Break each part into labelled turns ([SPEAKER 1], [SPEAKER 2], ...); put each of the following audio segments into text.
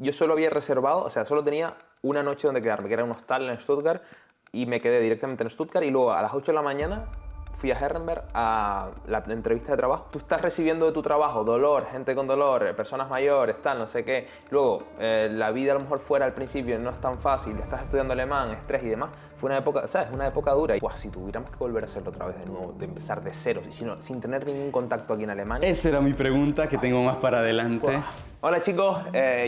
[SPEAKER 1] yo solo había reservado, o sea, solo tenía una noche donde quedarme, que era un hostal en Stuttgart, y me quedé directamente en Stuttgart, y luego a las 8 de la mañana fui a Herrenberg a la entrevista de trabajo. Tú estás recibiendo de tu trabajo dolor, gente con dolor, personas mayores, tal, no sé qué. Luego, la vida a lo mejor fuera al principio no es tan fácil, estás estudiando alemán, estrés y demás. Fue una época, ¿sabes? Una época dura. Y si tuviéramos que volver a hacerlo otra vez de nuevo, de empezar de cero, sin tener ningún contacto aquí en Alemania.
[SPEAKER 2] Esa era mi pregunta que tengo más para adelante.
[SPEAKER 1] Hola chicos,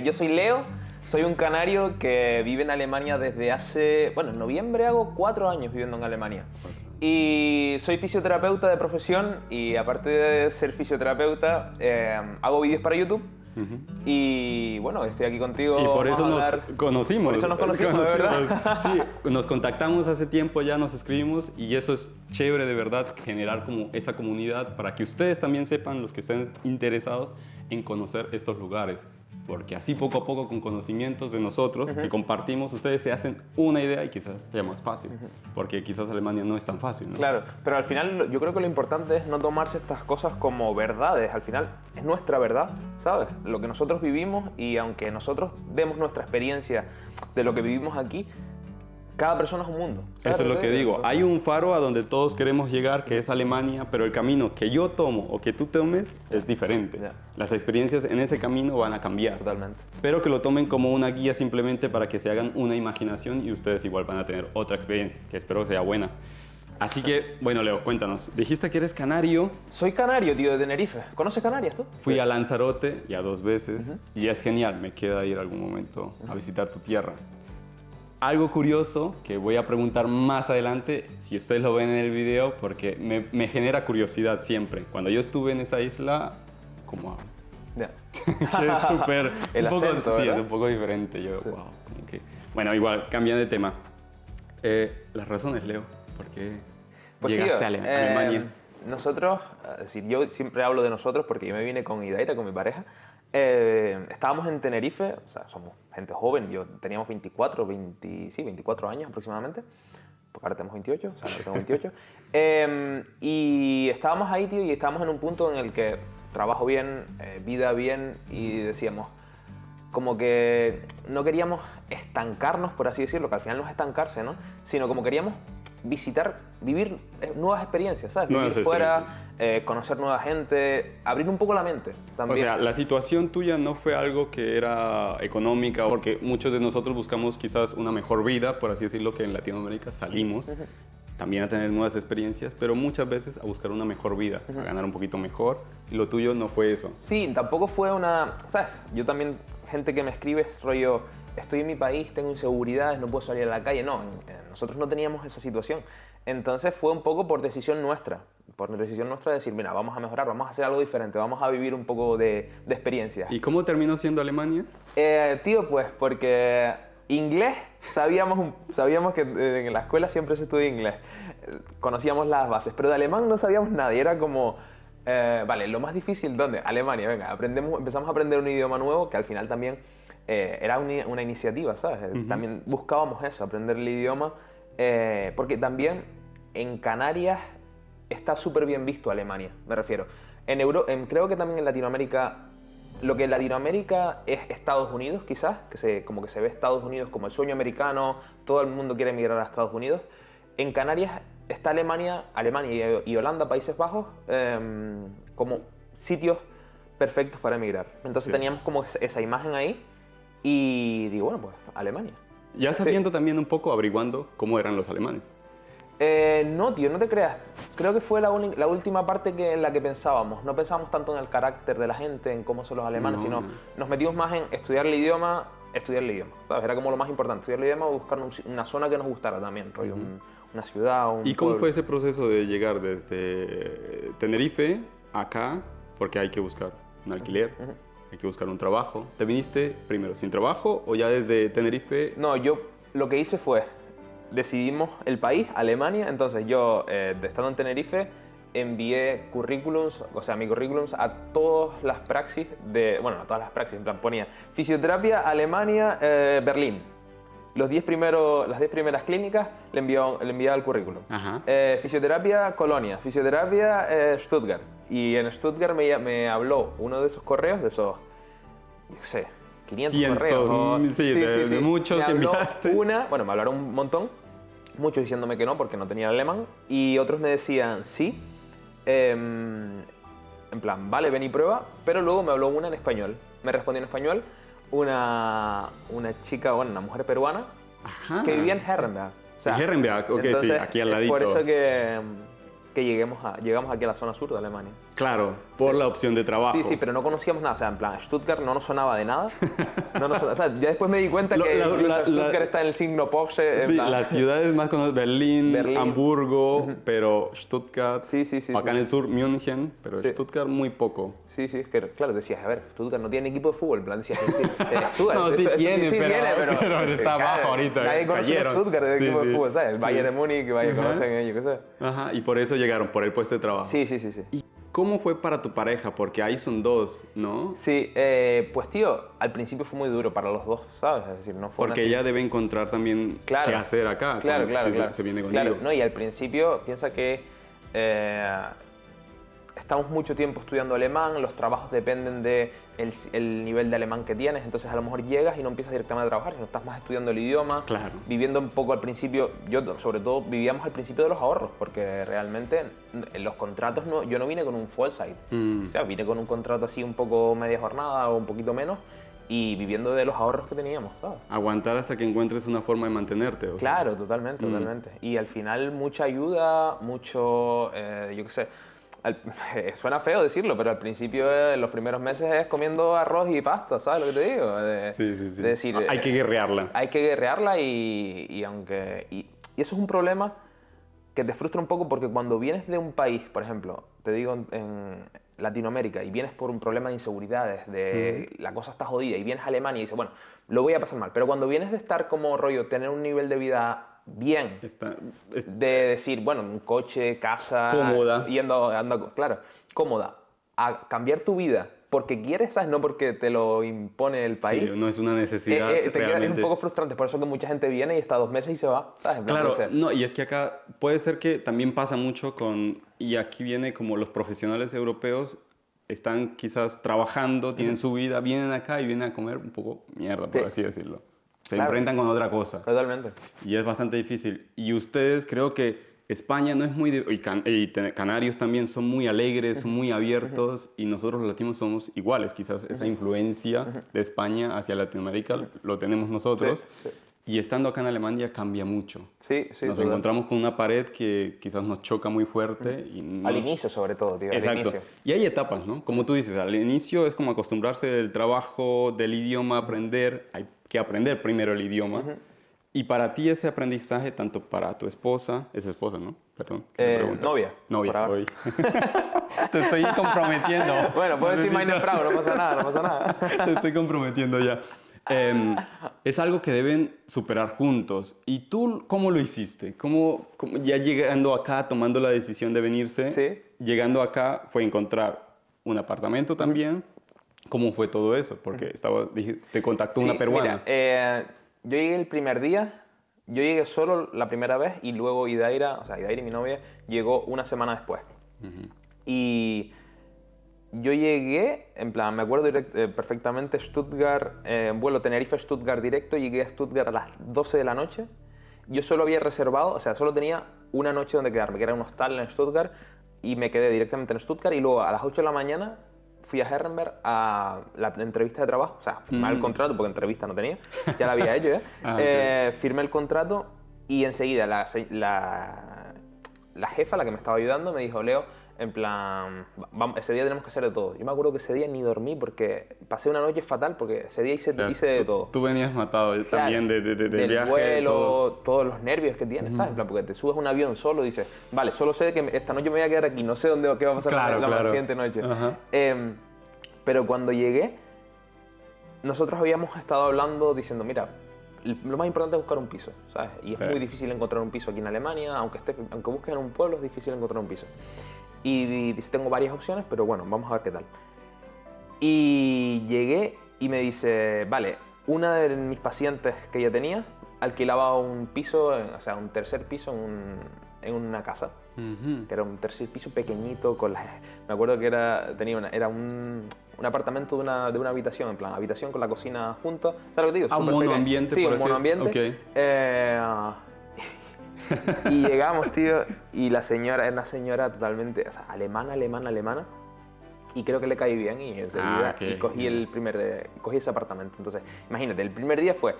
[SPEAKER 1] yo soy Leo. Soy un canario que vive en Alemania desde hace, bueno, en noviembre hago 4 años viviendo en Alemania. Y soy fisioterapeuta de profesión y aparte de ser fisioterapeuta, hago vídeos para YouTube. Y bueno, estoy aquí contigo.
[SPEAKER 2] Y por eso nos conocimos.
[SPEAKER 1] Por eso nos conocimos, de verdad.
[SPEAKER 2] Sí, nos contactamos hace tiempo ya, nos escribimos y eso es chévere de verdad, generar como esa comunidad para que ustedes también sepan, los que estén interesados en conocer estos lugares. Porque así poco a poco con conocimientos de nosotros que compartimos, ustedes se hacen una idea y quizás sea más fácil. Porque quizás Alemania no es tan fácil, ¿no?
[SPEAKER 1] Claro, pero al final yo creo que lo importante es no tomarse estas cosas como verdades. Al final es nuestra verdad, ¿sabes? Lo que nosotros vivimos, y aunque nosotros demos nuestra experiencia de lo que vivimos aquí, cada persona es un mundo.
[SPEAKER 2] Eso es lo que digo. Hay un faro a donde todos queremos llegar, que es Alemania, pero el camino que yo tomo o que tú tomes es diferente. Las experiencias en ese camino van a cambiar.
[SPEAKER 1] Totalmente.
[SPEAKER 2] Pero que lo tomen como una guía simplemente para que se hagan una imaginación y ustedes igual van a tener otra experiencia, que espero sea buena. Así que, bueno, Leo, cuéntanos. Dijiste que eres canario.
[SPEAKER 1] Soy canario, tío, de Tenerife. ¿Conoces Canarias tú?
[SPEAKER 2] Fui a Lanzarote ya 2 veces y es genial. Me queda ir algún momento a visitar tu tierra. Algo curioso que voy a preguntar más adelante, si ustedes lo ven en el video, porque me genera curiosidad siempre. Cuando yo estuve en esa isla, ¿cómo hablo? Que es súper...
[SPEAKER 1] El acento,
[SPEAKER 2] sí,
[SPEAKER 1] ¿verdad?
[SPEAKER 2] es un poco diferente. Yo, wow, como que... Bueno, igual, cambiando de tema. Las razones, Leo, ¿por qué llegaste a Alemania?
[SPEAKER 1] Nosotros, es decir, yo siempre hablo de nosotros porque yo me vine con Idaira, con mi pareja. Estábamos en Tenerife, o sea, somos gente joven, teníamos 24 años aproximadamente, porque ahora tenemos 28, o sea, ahora tengo 28. Y estábamos ahí, tío, y estábamos en un punto en el que trabajo bien, vida bien, y decíamos, como que no queríamos estancarnos, por así decirlo, que al final no es estancarse, ¿no? Sino como queríamos visitar, vivir nuevas experiencias, ¿sabes? Vivir fuera, conocer nueva gente, abrir un poco la mente también.
[SPEAKER 2] O sea, la situación tuya no fue algo que era económica, porque muchos de nosotros buscamos quizás una mejor vida, por así decirlo, que en Latinoamérica salimos también a tener nuevas experiencias, pero muchas veces a buscar una mejor vida, a ganar un poquito mejor, y lo tuyo no fue eso.
[SPEAKER 1] Sí, tampoco fue una... ¿Sabes? Yo también, gente que me escribe, rollo, estoy en mi país, tengo inseguridades, no puedo salir a la calle. No, nosotros no teníamos esa situación. Entonces fue un poco por decisión nuestra de decir, mira, vamos a mejorar, vamos a hacer algo diferente, vamos a vivir un poco de experiencias.
[SPEAKER 2] ¿Y cómo terminó siendo Alemania?
[SPEAKER 1] Tío, pues porque inglés, sabíamos que en la escuela siempre se estudia inglés, conocíamos las bases, pero de alemán no sabíamos nada y era como... vale, lo más difícil, ¿dónde? Alemania, venga, empezamos a aprender un idioma nuevo que al final también era una iniciativa, ¿sabes? También buscábamos eso, aprender el idioma, porque también en Canarias está súper bien visto Alemania, me refiero. Creo que también en Latinoamérica, lo que en Latinoamérica es Estados Unidos, quizás, como que se ve Estados Unidos como el sueño americano, todo el mundo quiere emigrar a Estados Unidos. En Canarias está Alemania y Holanda, Países Bajos, como sitios perfectos para emigrar. Entonces teníamos como esa imagen ahí y digo, bueno, pues Alemania.
[SPEAKER 2] Ya sabiendo también un poco, averiguando cómo eran los alemanes.
[SPEAKER 1] No, tío, no te creas. Creo que fue la última parte en la que pensábamos. No pensábamos tanto en el carácter de la gente, en cómo son los alemanes, sino nos metimos más en estudiar el idioma, ¿sabes? Era como lo más importante, estudiar el idioma, buscar una zona que nos gustara también, rollo, una ciudad, un
[SPEAKER 2] ¿Y cómo
[SPEAKER 1] pueblo.
[SPEAKER 2] fue ese proceso de llegar desde Tenerife acá? Porque hay que buscar un alquiler, hay que buscar un trabajo. ¿Te viniste primero sin trabajo o ya desde Tenerife?
[SPEAKER 1] No, yo lo que hice fue, decidimos el país, Alemania, entonces yo, estando en Tenerife, envié currículums, o sea, mi currículums a todas las praxis a todas las praxis, en plan ponía fisioterapia, Alemania, Berlín. Las 10 primeras clínicas le enviaba el currículum. Fisioterapia, Colonia, fisioterapia, Stuttgart. Y en Stuttgart me habló uno de esos correos, de esos, yo qué sé, 500
[SPEAKER 2] Cientos,
[SPEAKER 1] correos.
[SPEAKER 2] sí, de muchos
[SPEAKER 1] Me
[SPEAKER 2] que
[SPEAKER 1] habló
[SPEAKER 2] enviaste.
[SPEAKER 1] me hablaron un montón, muchos diciéndome que no porque no tenía alemán, y otros me decían sí, en plan, vale, ven y prueba, pero luego me habló una en español. Me respondió en español una chica, bueno, una mujer peruana
[SPEAKER 2] Ajá.
[SPEAKER 1] que vivía en Herrenberg. O
[SPEAKER 2] En Herrenberg, ok, sí,
[SPEAKER 1] entonces,
[SPEAKER 2] aquí al
[SPEAKER 1] es
[SPEAKER 2] ladito.
[SPEAKER 1] por eso que llegamos aquí a la zona sur de Alemania.
[SPEAKER 2] Claro, por la opción de trabajo.
[SPEAKER 1] Sí, sí, pero no conocíamos nada. O sea, en plan, Stuttgart no nos sonaba de nada. O sea, ya después me di cuenta que incluso Stuttgart está en el signo Porsche.
[SPEAKER 2] Sí, las ciudades más conocidas, Berlín, Hamburgo, pero Stuttgart,
[SPEAKER 1] Sí, sí, sí,
[SPEAKER 2] acá
[SPEAKER 1] sí.
[SPEAKER 2] en el sur, München, pero
[SPEAKER 1] Sí.
[SPEAKER 2] Stuttgart muy poco.
[SPEAKER 1] Sí, sí, es que, claro, decías, a ver, Stuttgart no tiene equipo de fútbol. En plan, decías, sí, Stuttgart.
[SPEAKER 2] No, sí tiene, pero está
[SPEAKER 1] claro,
[SPEAKER 2] abajo ahorita,
[SPEAKER 1] Nadie conoce
[SPEAKER 2] cayeron.
[SPEAKER 1] Stuttgart de
[SPEAKER 2] Sí,
[SPEAKER 1] equipo de
[SPEAKER 2] sí.
[SPEAKER 1] fútbol, ¿sabes? El
[SPEAKER 2] Sí.
[SPEAKER 1] Bayern de Múnich, que vaya, conocen ellos, qué sé.
[SPEAKER 2] Ajá, y por eso llegaron, por el puesto de trabajo.
[SPEAKER 1] Sí, sí, sí, sí.
[SPEAKER 2] ¿Y cómo fue para tu pareja? Porque ahí son dos, ¿no?
[SPEAKER 1] Sí, pues tío, al principio fue muy duro para los dos, ¿sabes? Es decir, no fue
[SPEAKER 2] Porque
[SPEAKER 1] una-
[SPEAKER 2] ella debe encontrar también
[SPEAKER 1] Claro.
[SPEAKER 2] qué hacer acá.
[SPEAKER 1] Claro,
[SPEAKER 2] cuando-
[SPEAKER 1] claro,
[SPEAKER 2] si
[SPEAKER 1] claro.
[SPEAKER 2] se viene contigo.
[SPEAKER 1] Claro, no, y al principio piensa que estamos mucho tiempo estudiando alemán, los trabajos dependen de el nivel de alemán que tienes, entonces a lo mejor llegas y no empiezas directamente a trabajar, sino estás más estudiando el idioma,
[SPEAKER 2] Claro.
[SPEAKER 1] viviendo un poco al principio, yo sobre todo vivíamos al principio de los ahorros, porque realmente en los contratos yo no vine con un full site, o sea, vine con un contrato así un poco media jornada o un poquito menos, y viviendo de los ahorros que teníamos, ¿sabes?
[SPEAKER 2] Aguantar hasta que encuentres una forma de mantenerte. O sea.
[SPEAKER 1] Claro, totalmente, totalmente. Y al final mucha ayuda, mucho, yo qué sé, suena feo decirlo, pero al principio, los primeros meses es comiendo arroz y pasta, ¿sabes lo que te digo?
[SPEAKER 2] Sí, sí, sí.
[SPEAKER 1] De decir,
[SPEAKER 2] Hay que guerrearla.
[SPEAKER 1] hay que guerrearla y aunque... Y eso es un problema que te frustra un poco porque cuando vienes de un país, por ejemplo, te digo en Latinoamérica, y vienes por un problema de inseguridades, de la cosa está jodida, y vienes a Alemania y dices, bueno, lo voy a pasar mal, pero cuando vienes de estar como rollo, tener un nivel de vida bien, de decir, bueno, un coche, casa,
[SPEAKER 2] Cómoda.
[SPEAKER 1] claro, cómoda, a cambiar tu vida porque quieres, ¿sabes? No porque te lo impone el país.
[SPEAKER 2] Sí, no es una necesidad
[SPEAKER 1] te queda-
[SPEAKER 2] realmente.
[SPEAKER 1] es un poco frustrante, por eso que mucha gente viene y está 2 meses y se va, ¿sabes? En plan,
[SPEAKER 2] Claro,
[SPEAKER 1] puede ser.
[SPEAKER 2] no, y es que acá puede ser que también pasa mucho con, y aquí viene como los profesionales europeos están quizás trabajando, tienen su vida, vienen acá y vienen a comer un poco mierda, por
[SPEAKER 1] Sí.
[SPEAKER 2] así decirlo. Se
[SPEAKER 1] Claro.
[SPEAKER 2] enfrentan con otra cosa
[SPEAKER 1] Totalmente.
[SPEAKER 2] y es bastante difícil. Y ustedes creo que España no es muy, y Canarios también son muy alegres, son muy abiertos y nosotros los latinos somos iguales. Quizás esa influencia de España hacia Latinoamérica lo tenemos nosotros.
[SPEAKER 1] Sí, sí.
[SPEAKER 2] Y estando acá en Alemania cambia mucho.
[SPEAKER 1] Sí, sí.
[SPEAKER 2] Nos
[SPEAKER 1] total.
[SPEAKER 2] encontramos con una pared que quizás nos choca muy fuerte. Y
[SPEAKER 1] Al
[SPEAKER 2] nos-
[SPEAKER 1] inicio, sobre todo, tío. Al
[SPEAKER 2] Exacto.
[SPEAKER 1] inicio.
[SPEAKER 2] Y hay etapas, ¿no? Como tú dices, al inicio es como acostumbrarse del trabajo, del idioma, aprender. Hay que aprender primero el idioma. Y para ti ese aprendizaje, tanto para tu esposa, es esposa, ¿no? Perdón. ¿qué te pregunto?
[SPEAKER 1] Novia.
[SPEAKER 2] Novia,
[SPEAKER 1] por ahora.
[SPEAKER 2] hoy. Te estoy comprometiendo.
[SPEAKER 1] Bueno, puedes decir
[SPEAKER 2] Necesito-
[SPEAKER 1] meine Frau, no pasa nada, no pasa nada.
[SPEAKER 2] Te estoy comprometiendo ya. Es algo que deben superar juntos. ¿Y tú cómo lo hiciste? ¿Cómo ya llegando acá, tomando la decisión de venirse,
[SPEAKER 1] Sí.
[SPEAKER 2] llegando acá, fue encontrar un apartamento también? ¿Cómo fue todo eso? Porque te contactó una
[SPEAKER 1] Sí,
[SPEAKER 2] peruana.
[SPEAKER 1] mira, yo llegué el primer día, yo llegué solo la primera vez y luego Idaira, mi novia, llegó una semana después. Y yo llegué, en plan, me acuerdo perfectamente, Stuttgart, vuelo Tenerife-Stuttgart directo, llegué a Stuttgart a las 12 de la noche. Yo solo había reservado, o sea, solo tenía una noche donde quedarme, que era un hostal en Stuttgart, y me quedé directamente en Stuttgart y luego a las 8 de la mañana fui a Herrenberg a la entrevista de trabajo, o sea, firmar el contrato, porque entrevista no tenía, ya la había hecho,
[SPEAKER 2] Ok.
[SPEAKER 1] firmé el contrato y enseguida la jefa, la que me estaba ayudando, me dijo, Leo, en plan, ese día tenemos que hacer de todo. Yo me acuerdo que ese día ni dormí porque pasé una noche fatal porque ese día hice de todo.
[SPEAKER 2] Tú venías matado también del
[SPEAKER 1] del
[SPEAKER 2] viaje.
[SPEAKER 1] vuelo,
[SPEAKER 2] todo.
[SPEAKER 1] todos los nervios que tienes, ¿sabes? En plan, porque te subes a un avión solo y dices, vale, solo sé que esta noche me voy a quedar aquí, no sé qué va a pasar
[SPEAKER 2] Claro,
[SPEAKER 1] la
[SPEAKER 2] claro.
[SPEAKER 1] siguiente noche.
[SPEAKER 2] Ajá.
[SPEAKER 1] Pero cuando llegué, nosotros habíamos estado hablando diciendo, mira, lo más importante es buscar un piso, ¿sabes? Y es
[SPEAKER 2] Sí.
[SPEAKER 1] muy difícil encontrar un piso aquí en Alemania, aunque busques en un pueblo, es difícil encontrar un piso. Y dice, tengo varias opciones, pero bueno, vamos a ver qué tal. Y llegué y me dice, vale, una de mis pacientes que ya tenía alquilaba un piso, o sea, un tercer piso en una casa. que era un tercer piso pequeñito, me acuerdo que era un apartamento de una habitación, en plan, habitación con la cocina juntos. ¿Sabes lo que te digo?
[SPEAKER 2] Un
[SPEAKER 1] Súper pequeño.
[SPEAKER 2] monoambiente,
[SPEAKER 1] Sí,
[SPEAKER 2] por
[SPEAKER 1] un
[SPEAKER 2] así.
[SPEAKER 1] monoambiente.
[SPEAKER 2] Ok.
[SPEAKER 1] Y llegamos, tío, y la señora era una señora totalmente, o sea, alemana. Y creo que le caí bien y enseguida
[SPEAKER 2] ok.
[SPEAKER 1] y cogí ese apartamento. Entonces, imagínate, el primer día fue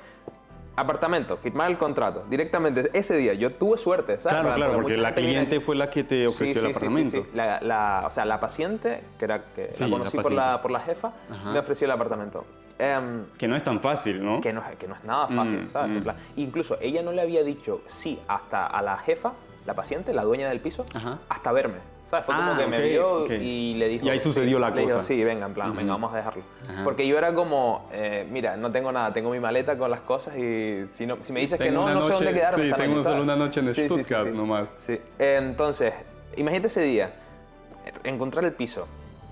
[SPEAKER 1] apartamento, firmar el contrato. Directamente ese día yo tuve suerte, ¿sabes?
[SPEAKER 2] Claro, porque
[SPEAKER 1] mucha
[SPEAKER 2] la
[SPEAKER 1] gente
[SPEAKER 2] cliente
[SPEAKER 1] viene-
[SPEAKER 2] fue la que te ofreció el apartamento.
[SPEAKER 1] Sí. O sea, la paciente, que
[SPEAKER 2] Sí,
[SPEAKER 1] la
[SPEAKER 2] la
[SPEAKER 1] conocí
[SPEAKER 2] paciente.
[SPEAKER 1] por la jefa,
[SPEAKER 2] Ajá.
[SPEAKER 1] me ofreció el apartamento.
[SPEAKER 2] Que no es tan fácil, ¿no?
[SPEAKER 1] Que no es nada fácil, ¿sabes? En plan, incluso ella no le había dicho sí hasta a la jefa, la paciente, la dueña del piso,
[SPEAKER 2] Ajá.
[SPEAKER 1] hasta verme. ¿Sabes? Fue como que me
[SPEAKER 2] ok,
[SPEAKER 1] vio
[SPEAKER 2] ok.
[SPEAKER 1] y le dijo...
[SPEAKER 2] Y ahí sucedió la
[SPEAKER 1] le dijo,
[SPEAKER 2] cosa.
[SPEAKER 1] sí, venga, en plan, venga, vamos a dejarlo.
[SPEAKER 2] Ajá.
[SPEAKER 1] Porque yo era como, mira, no tengo nada, tengo mi maleta con las cosas y si me dices que
[SPEAKER 2] Tengo
[SPEAKER 1] no,
[SPEAKER 2] una
[SPEAKER 1] no sé
[SPEAKER 2] noche-
[SPEAKER 1] dónde quedarme.
[SPEAKER 2] sí,
[SPEAKER 1] esta
[SPEAKER 2] tengo
[SPEAKER 1] noche,
[SPEAKER 2] solo
[SPEAKER 1] ¿sabes?
[SPEAKER 2] una noche en Stuttgart nomás.
[SPEAKER 1] Sí. Entonces, imagínate ese día, encontrar el piso,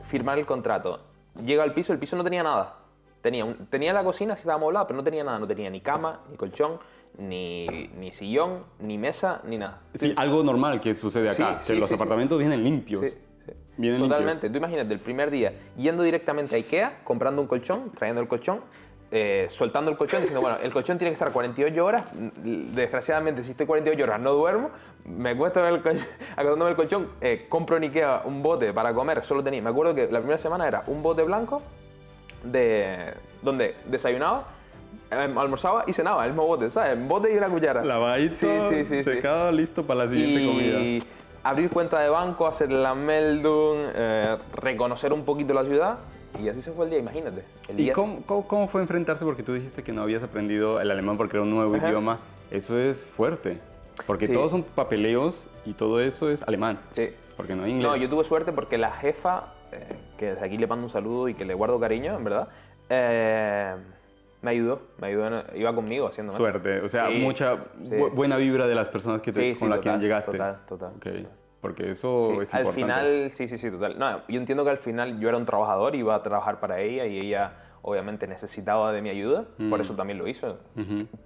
[SPEAKER 1] firmar el contrato. Llego al piso, el piso no tenía nada. Tenía la cocina, sí estaba amoblada, pero no tenía nada. No tenía ni cama, ni colchón, ni sillón, ni mesa, ni nada.
[SPEAKER 2] Sí, algo normal que sucede acá,
[SPEAKER 1] Sí,
[SPEAKER 2] que
[SPEAKER 1] sí,
[SPEAKER 2] los
[SPEAKER 1] sí,
[SPEAKER 2] apartamentos vienen limpios.
[SPEAKER 1] Sí.
[SPEAKER 2] Vienen
[SPEAKER 1] Totalmente. Tú imagínate, el primer día, yendo directamente a Ikea, comprando un colchón, trayendo el colchón, soltando el colchón, diciendo, bueno, el colchón tiene que estar 48 horas. Desgraciadamente, si estoy 48 horas no duermo, me cuesta acostándome el colchón, compro en Ikea un bote para comer, me acuerdo que la primera semana era un bote blanco donde desayunaba, almorzaba y cenaba, el mismo bote, ¿sabes? Un bote y una cuchara.
[SPEAKER 2] Lavadito,
[SPEAKER 1] Sí.
[SPEAKER 2] secado, listo para la siguiente comida.
[SPEAKER 1] Y abrir cuenta de banco, hacer la Meldung, reconocer un poquito la ciudad y así se fue el día, imagínate. El
[SPEAKER 2] ¿Y
[SPEAKER 1] día...
[SPEAKER 2] cómo fue enfrentarse? Porque tú dijiste que no habías aprendido el alemán porque era un nuevo
[SPEAKER 1] Ajá.
[SPEAKER 2] idioma. Eso es fuerte. Porque
[SPEAKER 1] Sí.
[SPEAKER 2] todos son papeleos y todo eso es alemán.
[SPEAKER 1] Sí.
[SPEAKER 2] Porque no hay inglés.
[SPEAKER 1] No, yo tuve suerte porque la jefa, que desde aquí le mando un saludo y que le guardo cariño, en verdad, me ayudó, iba conmigo haciendo eso.
[SPEAKER 2] Suerte. O sea,
[SPEAKER 1] Sí,
[SPEAKER 2] mucha
[SPEAKER 1] sí.
[SPEAKER 2] buena vibra de las personas que
[SPEAKER 1] Sí,
[SPEAKER 2] con las que
[SPEAKER 1] total,
[SPEAKER 2] llegaste.
[SPEAKER 1] Total.
[SPEAKER 2] Ok. Porque eso
[SPEAKER 1] Sí,
[SPEAKER 2] es
[SPEAKER 1] al
[SPEAKER 2] importante.
[SPEAKER 1] final, sí, total. No, yo entiendo que al final yo era un trabajador, iba a trabajar para ella y ella obviamente necesitaba de mi ayuda, por eso también lo hizo.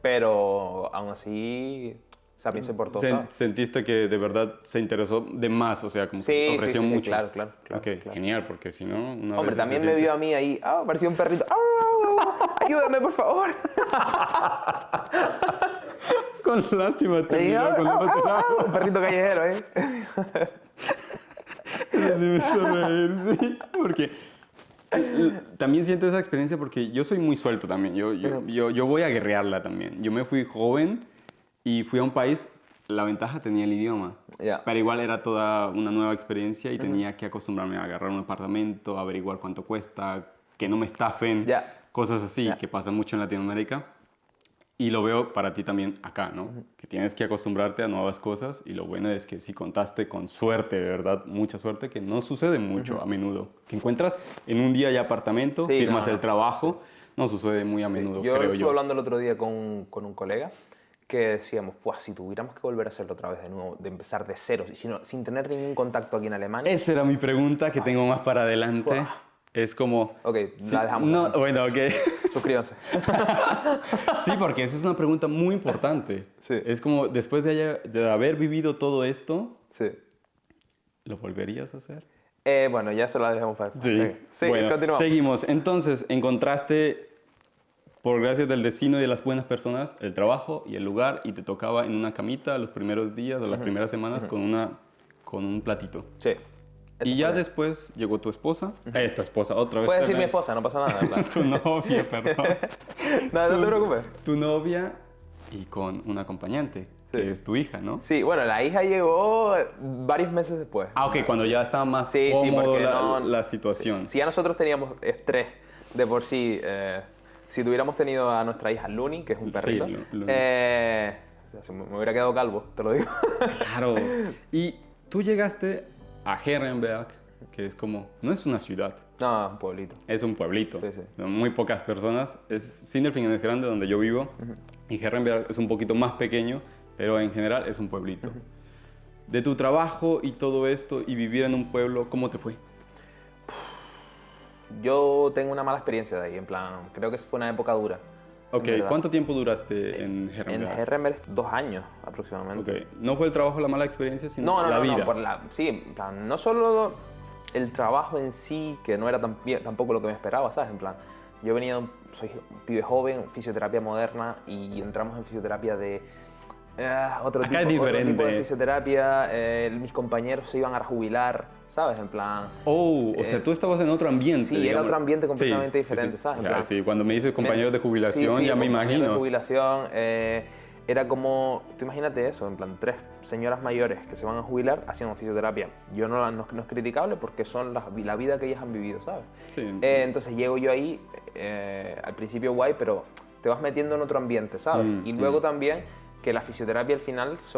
[SPEAKER 1] Pero aún así, también se portó. ¿sabes?
[SPEAKER 2] ¿Sentiste que de verdad se interesó de más? O sea, como que
[SPEAKER 1] Sí,
[SPEAKER 2] ofreció
[SPEAKER 1] sí,
[SPEAKER 2] mucho.
[SPEAKER 1] claro.
[SPEAKER 2] Ok,
[SPEAKER 1] claro.
[SPEAKER 2] genial, porque si no, una
[SPEAKER 1] Hombre,
[SPEAKER 2] vez
[SPEAKER 1] también
[SPEAKER 2] se
[SPEAKER 1] me
[SPEAKER 2] siente-
[SPEAKER 1] vio a mí ahí, parecía un perrito. Ayúdame, por favor.
[SPEAKER 2] Con lástima
[SPEAKER 1] Le
[SPEAKER 2] terminó
[SPEAKER 1] dije,
[SPEAKER 2] con el otro lado.
[SPEAKER 1] un perrito callejero,
[SPEAKER 2] Eso sí me hizo reír, sí. Porque también siento esa experiencia porque yo soy muy suelto también. Yo voy a guerrearla también. Yo me fui joven y fui a un país, la ventaja tenía el idioma.
[SPEAKER 1] Ya.
[SPEAKER 2] Pero igual era toda una nueva experiencia y tenía que acostumbrarme a agarrar un apartamento, averiguar cuánto cuesta, que no me estafen,
[SPEAKER 1] Ya.
[SPEAKER 2] cosas así
[SPEAKER 1] Ya.
[SPEAKER 2] que pasa mucho en Latinoamérica. Y lo veo para ti también acá, ¿no? Que tienes que acostumbrarte a nuevas cosas y lo bueno es que si contaste con suerte, de verdad, mucha suerte, que no sucede mucho a menudo. Que encuentras en un día ya apartamento,
[SPEAKER 1] Sí,
[SPEAKER 2] firmas
[SPEAKER 1] no.
[SPEAKER 2] el trabajo, no sucede muy a menudo, creo
[SPEAKER 1] estuve
[SPEAKER 2] yo.
[SPEAKER 1] hablando el otro día con un colega que decíamos, pues si tuviéramos que volver a hacerlo otra vez de nuevo, de empezar de cero, sin tener ningún contacto aquí en Alemania.
[SPEAKER 2] Esa era mi pregunta que tengo más para adelante.
[SPEAKER 1] Buah.
[SPEAKER 2] Es como...
[SPEAKER 1] Ok,
[SPEAKER 2] sí,
[SPEAKER 1] la dejamos.
[SPEAKER 2] no, bueno, ok.
[SPEAKER 1] Suscríbanse.
[SPEAKER 2] Sí, porque eso es una pregunta muy importante.
[SPEAKER 1] Sí.
[SPEAKER 2] Es como, después de haber vivido todo esto,
[SPEAKER 1] Sí.
[SPEAKER 2] ¿lo volverías a hacer?
[SPEAKER 1] Bueno, ya se la dejamos para después.
[SPEAKER 2] Sí,
[SPEAKER 1] Venga. Sí,
[SPEAKER 2] bueno,
[SPEAKER 1] continuamos.
[SPEAKER 2] seguimos. Entonces, encontraste, por gracias del destino y de las buenas personas, el trabajo y el lugar y te tocaba en una camita los primeros días o las primeras semanas con un platito.
[SPEAKER 1] Sí.
[SPEAKER 2] Y
[SPEAKER 1] Eso
[SPEAKER 2] ya
[SPEAKER 1] fue.
[SPEAKER 2] después llegó tu esposa. Tu esposa, otra vez.
[SPEAKER 1] Puedes decir mi
[SPEAKER 2] perdón.
[SPEAKER 1] esposa, no pasa nada. en plan.
[SPEAKER 2] Tu novia, perdón.
[SPEAKER 1] No te preocupes.
[SPEAKER 2] Tu novia y con un acompañante,
[SPEAKER 1] Sí.
[SPEAKER 2] que es tu hija, ¿no?
[SPEAKER 1] Sí, bueno, la hija llegó varios meses después.
[SPEAKER 2] Ah, ok, cuando ya estaba más
[SPEAKER 1] Sí, sí,
[SPEAKER 2] cómodo
[SPEAKER 1] porque
[SPEAKER 2] la situación.
[SPEAKER 1] Si ya nosotros teníamos estrés de por sí, si tuviéramos tenido a nuestra hija Luni, que es un perrito,
[SPEAKER 2] Luni.
[SPEAKER 1] me hubiera quedado calvo, te lo digo.
[SPEAKER 2] Claro. Y tú llegaste a Herrenberg, que es como, no es una ciudad,
[SPEAKER 1] No, un pueblito.
[SPEAKER 2] es un pueblito.
[SPEAKER 1] Sí, sí.
[SPEAKER 2] Son muy pocas personas. Sindelfingen es grande, donde yo vivo, y Herrenberg es un poquito más pequeño, pero en general es un pueblito. De tu trabajo y todo esto, y vivir en un pueblo, ¿cómo te fue?
[SPEAKER 1] Yo tengo una mala experiencia de ahí, en plan, creo que fue una época dura.
[SPEAKER 2] Ok,
[SPEAKER 1] en verdad.
[SPEAKER 2] ¿cuánto tiempo duraste en
[SPEAKER 1] En
[SPEAKER 2] Herrenberg?
[SPEAKER 1] Herrenberg 2 años aproximadamente.
[SPEAKER 2] Ok, no fue el trabajo la mala experiencia, sino
[SPEAKER 1] No,
[SPEAKER 2] la vida.
[SPEAKER 1] sí, en plan, no solo el trabajo en sí, que no era tampoco lo que me esperaba, ¿sabes? En plan, yo venía, soy un pibe joven, fisioterapia moderna, y entramos en fisioterapia de otro
[SPEAKER 2] Acá es
[SPEAKER 1] tipo de
[SPEAKER 2] diferente.
[SPEAKER 1] fisioterapia, mis compañeros se iban a jubilar, ¿sabes? En plan...
[SPEAKER 2] Oh, o sea, tú estabas en otro ambiente.
[SPEAKER 1] Sí, era
[SPEAKER 2] digamos.
[SPEAKER 1] otro ambiente completamente
[SPEAKER 2] Sí, sí,
[SPEAKER 1] diferente,
[SPEAKER 2] sí.
[SPEAKER 1] ¿sabes?
[SPEAKER 2] O
[SPEAKER 1] En
[SPEAKER 2] sea,
[SPEAKER 1] plan,
[SPEAKER 2] sí, cuando me dices compañeros de jubilación,
[SPEAKER 1] sí,
[SPEAKER 2] ya me
[SPEAKER 1] compañeros de
[SPEAKER 2] imagino.
[SPEAKER 1] jubilación, era como, tú imagínate eso, en plan, 3 señoras mayores que se van a jubilar haciendo fisioterapia. Yo no es criticable porque son la vida que ellas han vivido, ¿sabes?
[SPEAKER 2] Sí.
[SPEAKER 1] Entonces llego yo ahí, al principio guay, pero te vas metiendo en otro ambiente, ¿sabes? Y luego también que la fisioterapia al final es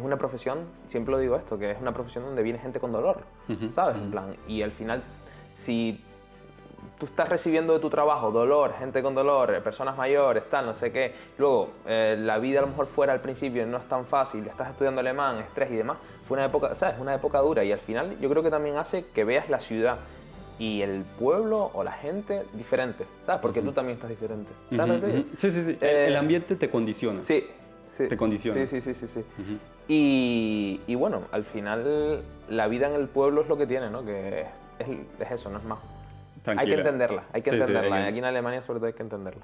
[SPEAKER 1] una profesión, siempre lo digo esto, que es una profesión donde viene gente con dolor, ¿sabes? En plan, y al final, si tú estás recibiendo de tu trabajo dolor, gente con dolor, personas mayores, tal, no sé qué, luego la vida a lo mejor fuera al principio no es tan fácil, estás estudiando alemán, estrés y demás, fue una época, ¿sabes? Una época dura, y al final yo creo que también hace que veas la ciudad y el pueblo o la gente diferente, ¿sabes? Porque tú también estás diferente. ¿Sabes lo que te digo?
[SPEAKER 2] Sí, sí, sí. El ambiente te condiciona.
[SPEAKER 1] Sí, sí.
[SPEAKER 2] Te condiciona.
[SPEAKER 1] Sí. Y bueno, al final la vida en el pueblo es lo que tiene, ¿no? Que es eso, no es más.
[SPEAKER 2] Tranquila.
[SPEAKER 1] Hay que entenderla, hay que
[SPEAKER 2] Sí, sí,
[SPEAKER 1] entenderla.
[SPEAKER 2] hay que-
[SPEAKER 1] Aquí en Alemania sobre todo hay que entenderla.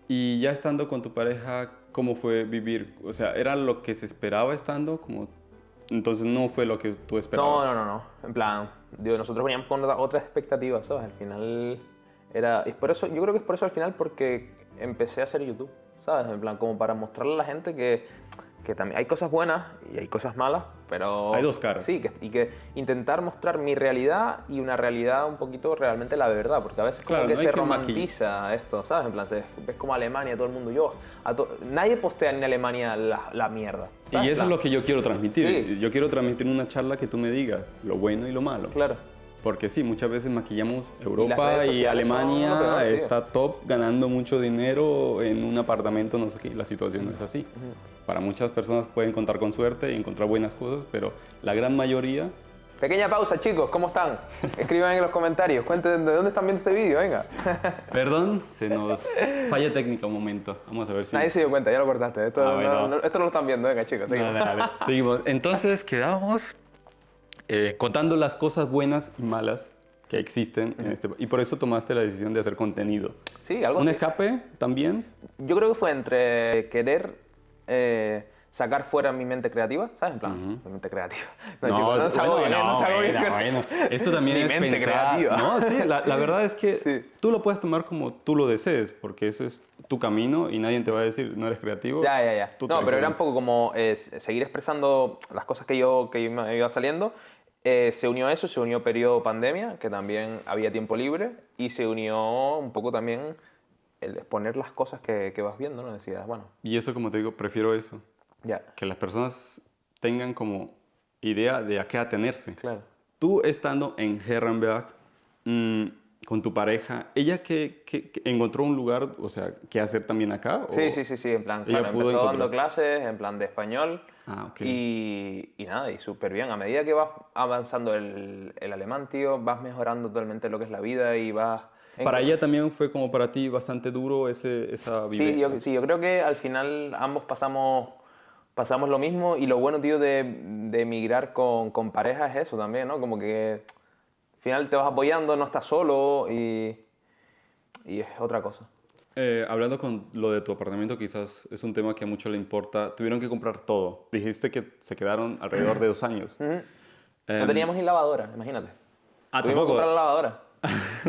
[SPEAKER 2] Y ya estando con tu pareja, ¿cómo fue vivir? O sea, ¿era lo que se esperaba estando? Como... Entonces no fue lo que tú esperabas.
[SPEAKER 1] No. En plan, digo, nosotros veníamos con otras expectativas, ¿sabes? Al final era... Y por eso, yo creo que es por eso al final porque empecé a hacer YouTube, ¿sabes? En plan, como para mostrarle a la gente que también hay cosas buenas y hay cosas malas, pero...
[SPEAKER 2] Hay dos caras.
[SPEAKER 1] Sí, y que intentar mostrar mi realidad y una realidad un poquito realmente la verdad, porque a veces como
[SPEAKER 2] Claro,
[SPEAKER 1] que
[SPEAKER 2] no hay
[SPEAKER 1] se
[SPEAKER 2] que
[SPEAKER 1] romantiza esto, ¿sabes? En plan, ves como Alemania, todo el mundo, nadie postea en Alemania la mierda.
[SPEAKER 2] Y
[SPEAKER 1] ¿sabes? En
[SPEAKER 2] eso es
[SPEAKER 1] plan,
[SPEAKER 2] lo que yo quiero transmitir.
[SPEAKER 1] Sí.
[SPEAKER 2] Yo quiero transmitir una charla que tú me digas lo bueno y lo malo.
[SPEAKER 1] Claro.
[SPEAKER 2] Porque sí, muchas veces maquillamos
[SPEAKER 1] las
[SPEAKER 2] Europa
[SPEAKER 1] redes
[SPEAKER 2] y
[SPEAKER 1] sociales son
[SPEAKER 2] Alemania
[SPEAKER 1] lo peor, tío.
[SPEAKER 2] está top ganando mucho dinero en un apartamento, no sé qué. La situación no es así. Para muchas personas pueden contar con suerte y encontrar buenas cosas, pero la gran mayoría...
[SPEAKER 1] Pequeña pausa, chicos, ¿cómo están? Escriban en los comentarios, cuenten de dónde están viendo este vídeo, venga.
[SPEAKER 2] Perdón, se nos falla técnica un momento. Vamos a ver si...
[SPEAKER 1] Nadie se dio cuenta, ya lo cortaste. Esto,
[SPEAKER 2] bueno.
[SPEAKER 1] esto no lo están viendo, venga, chicos, seguimos.
[SPEAKER 2] Dale. Seguimos. Entonces quedamos contando las cosas buenas y malas que existen en este... Y por eso tomaste la decisión de hacer contenido.
[SPEAKER 1] Sí, algo
[SPEAKER 2] ¿Un
[SPEAKER 1] así.
[SPEAKER 2] escape también?
[SPEAKER 1] Yo creo que fue entre querer sacar fuera mi mente creativa, ¿sabes? En plan, mi mente creativa. No se hago bien, no se hago bien.
[SPEAKER 2] bueno. Esto también
[SPEAKER 1] Mi
[SPEAKER 2] es
[SPEAKER 1] mente
[SPEAKER 2] pensar...
[SPEAKER 1] creativa.
[SPEAKER 2] No, sí, la verdad es que
[SPEAKER 1] Sí.
[SPEAKER 2] tú lo puedes tomar como tú lo desees, porque eso es tu camino y nadie te va a decir, no eres creativo.
[SPEAKER 1] Ya.
[SPEAKER 2] Tú
[SPEAKER 1] No, pero era
[SPEAKER 2] tranquilo.
[SPEAKER 1] un poco como seguir expresando las cosas que me iba saliendo. Se unió eso, se unió periodo pandemia, que también había tiempo libre, y se unió un poco también el exponer las cosas que vas viendo, ¿no? Decías, bueno,
[SPEAKER 2] Y eso, como te digo, prefiero eso.
[SPEAKER 1] ya,
[SPEAKER 2] Que las personas tengan como idea de a qué atenerse.
[SPEAKER 1] claro.
[SPEAKER 2] Tú estando en Herrenberg con tu pareja, ¿ella que encontró un lugar, o sea, qué hacer también acá? ¿O
[SPEAKER 1] Sí, en plan,
[SPEAKER 2] ella
[SPEAKER 1] claro,
[SPEAKER 2] pudo
[SPEAKER 1] empezó dando
[SPEAKER 2] encontrar?
[SPEAKER 1] clases, en plan de español,
[SPEAKER 2] Ah, ok.
[SPEAKER 1] y nada, y súper bien. A medida que vas avanzando el alemán, tío, vas mejorando totalmente lo que es la vida y vas...
[SPEAKER 2] Para ella también fue como para ti bastante duro esa vivencia.
[SPEAKER 1] Sí, yo creo que al final ambos pasamos lo mismo, y lo bueno, tío, de emigrar con pareja es eso también, ¿no? Como que al final te vas apoyando, no estás solo, y es otra cosa.
[SPEAKER 2] Hablando con lo de tu apartamento, quizás es un tema que a mucho le importa. Tuvieron que comprar todo. Dijiste que se quedaron alrededor de 2 años.
[SPEAKER 1] No teníamos ni lavadora, imagínate.
[SPEAKER 2] Ah,
[SPEAKER 1] Tuvimos que
[SPEAKER 2] tampoco.
[SPEAKER 1] comprar la lavadora.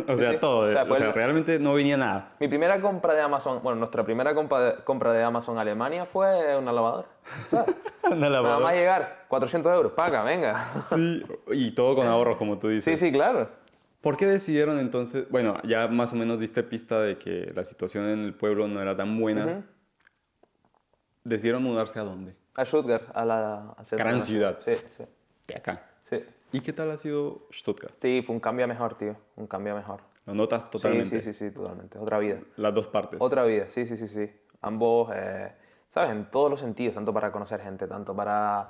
[SPEAKER 2] O sea,
[SPEAKER 1] Sí.
[SPEAKER 2] todo.
[SPEAKER 1] O sea, fue
[SPEAKER 2] O sea,
[SPEAKER 1] el-
[SPEAKER 2] realmente no venía nada.
[SPEAKER 1] Mi primera compra de Amazon, bueno, nuestra primera compra de Amazon Alemania fue una lavadora. ¿Sabes?
[SPEAKER 2] Una
[SPEAKER 1] Nada
[SPEAKER 2] lavadora.
[SPEAKER 1] más llegar, 400 euros, paga, venga.
[SPEAKER 2] Sí, y todo con ahorros, como tú dices.
[SPEAKER 1] Sí, claro.
[SPEAKER 2] ¿Por qué decidieron entonces? Bueno, ya más o menos diste pista de que la situación en el pueblo no era tan buena. ¿Decidieron mudarse a dónde?
[SPEAKER 1] A Stuttgart, al centro
[SPEAKER 2] Gran
[SPEAKER 1] de la
[SPEAKER 2] ciudad.
[SPEAKER 1] Sí.
[SPEAKER 2] De acá.
[SPEAKER 1] Sí.
[SPEAKER 2] ¿Y qué tal ha sido Stuttgart?
[SPEAKER 1] Sí, fue un cambio a mejor, tío. Un cambio a mejor.
[SPEAKER 2] ¿Lo notas totalmente?
[SPEAKER 1] Sí, totalmente. Otra vida.
[SPEAKER 2] Las dos partes.
[SPEAKER 1] Otra vida, sí. Ambos, ¿sabes? En todos los sentidos, tanto para conocer gente, tanto para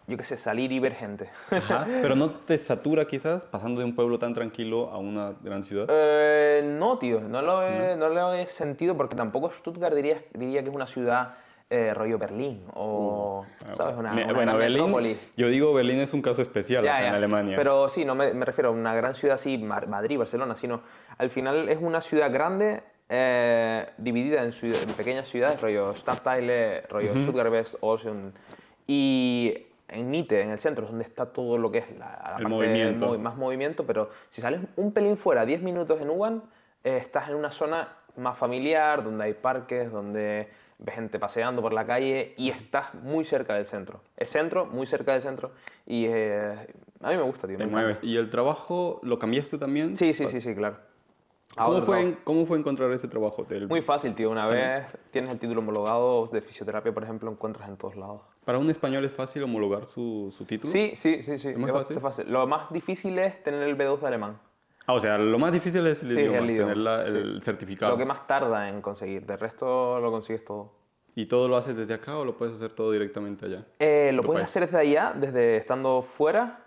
[SPEAKER 1] yo qué sé, salir y ver gente.
[SPEAKER 2] Ajá. Pero no te satura quizás pasando de un pueblo tan tranquilo a una gran ciudad.
[SPEAKER 1] No, tío, no lo he sentido porque tampoco Stuttgart diría que es una ciudad rollo Berlín o, ¿sabes? Una
[SPEAKER 2] Bueno,
[SPEAKER 1] gran
[SPEAKER 2] Berlín,
[SPEAKER 1] metrópoli.
[SPEAKER 2] yo digo Berlín es un caso especial
[SPEAKER 1] Ya,
[SPEAKER 2] acá en
[SPEAKER 1] ya.
[SPEAKER 2] Alemania.
[SPEAKER 1] Pero sí, no me refiero a una gran ciudad así, Madrid, Barcelona, sino al final es una ciudad grande dividida en pequeñas ciudades, rollo Stadtteile, rollo Stuttgart West, Osten, y en Mitte, en el centro, es donde está todo lo que es la
[SPEAKER 2] El
[SPEAKER 1] parte
[SPEAKER 2] movimiento.
[SPEAKER 1] más movimiento, pero si sales un pelín fuera, 10 minutos en U-Bahn, estás en una zona más familiar, donde hay parques, donde ves gente paseando por la calle y estás muy cerca del centro. Es centro, muy cerca del centro, y a mí me gusta, tío.
[SPEAKER 2] Te
[SPEAKER 1] me
[SPEAKER 2] mueves.
[SPEAKER 1] encanta.
[SPEAKER 2] ¿Y el trabajo lo cambiaste también?
[SPEAKER 1] Sí, claro. A
[SPEAKER 2] ¿Cómo
[SPEAKER 1] otro
[SPEAKER 2] fue,
[SPEAKER 1] trabajo.
[SPEAKER 2] cómo fue encontrar ese trabajo?
[SPEAKER 1] Muy fácil, tío. Una vez tienes el título homologado de fisioterapia, por ejemplo, encuentras en todos lados.
[SPEAKER 2] ¿Para un español es fácil homologar su título?
[SPEAKER 1] Sí.
[SPEAKER 2] ¿Es muy
[SPEAKER 1] bastante fácil. Lo más difícil es tener el B2 de alemán.
[SPEAKER 2] Ah, o sea, lo más difícil es el
[SPEAKER 1] Sí,
[SPEAKER 2] idioma,
[SPEAKER 1] el idioma,
[SPEAKER 2] tener el
[SPEAKER 1] sí.
[SPEAKER 2] certificado.
[SPEAKER 1] Lo que más tarda en conseguir. De resto lo consigues todo.
[SPEAKER 2] ¿Y todo lo haces desde acá o lo puedes hacer todo directamente allá?
[SPEAKER 1] Lo
[SPEAKER 2] Tu
[SPEAKER 1] puedes
[SPEAKER 2] país.
[SPEAKER 1] hacer desde allá, desde estando fuera.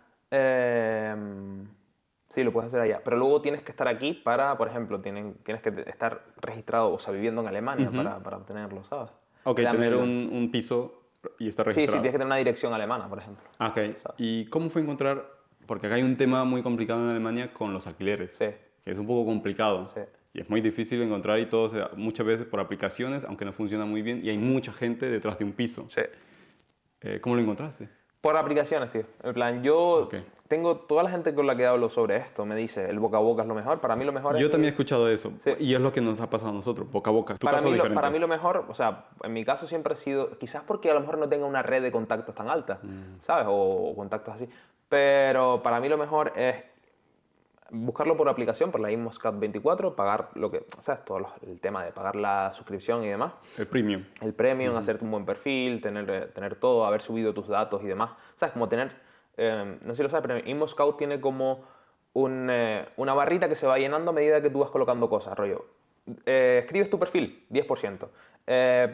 [SPEAKER 1] Sí, lo puedes hacer allá. Pero luego tienes que estar aquí para, por ejemplo, tienes que estar registrado, o sea, viviendo en Alemania para obtenerlo, ¿sabes?
[SPEAKER 2] Ok,
[SPEAKER 1] Te dan
[SPEAKER 2] tener
[SPEAKER 1] el-
[SPEAKER 2] un piso y estar
[SPEAKER 1] Sí,
[SPEAKER 2] registrado.
[SPEAKER 1] tienes que tener una dirección alemana, por ejemplo.
[SPEAKER 2] Ah, ok. ¿Y cómo fue encontrar? Porque acá hay un tema muy complicado en Alemania con los alquileres,
[SPEAKER 1] Sí.
[SPEAKER 2] que es un poco complicado.
[SPEAKER 1] Sí.
[SPEAKER 2] Y es muy difícil encontrar y todo, muchas veces por aplicaciones, aunque no funciona muy bien, y hay mucha gente detrás de un piso.
[SPEAKER 1] Sí.
[SPEAKER 2] ¿Cómo lo encontraste?
[SPEAKER 1] Por aplicaciones, tío. En plan, yo
[SPEAKER 2] Ok.
[SPEAKER 1] tengo toda la gente con la que hablo sobre esto, me dice, el boca a boca es lo mejor. Para mí lo mejor
[SPEAKER 2] Yo
[SPEAKER 1] es...
[SPEAKER 2] también he escuchado eso,
[SPEAKER 1] Sí.
[SPEAKER 2] y es lo que nos ha pasado a nosotros, boca a boca. Tu caso es diferente.
[SPEAKER 1] Para mí lo mejor, o sea, en mi caso siempre ha sido, quizás porque a lo mejor no tenga una red de contactos tan alta, ¿sabes? O contactos así. Pero para mí lo mejor es buscarlo por aplicación, por la InmoScout 24, pagar lo que, ¿sabes? El tema de pagar la suscripción y demás.
[SPEAKER 2] El premium.
[SPEAKER 1] El premium, hacerte un buen perfil, tener todo, haber subido tus datos y demás. ¿Sabes? Como tener, no sé si lo sabes, pero InmoScout tiene como una barrita que se va llenando a medida que tú vas colocando cosas, rollo. Escribes tu perfil, 10%.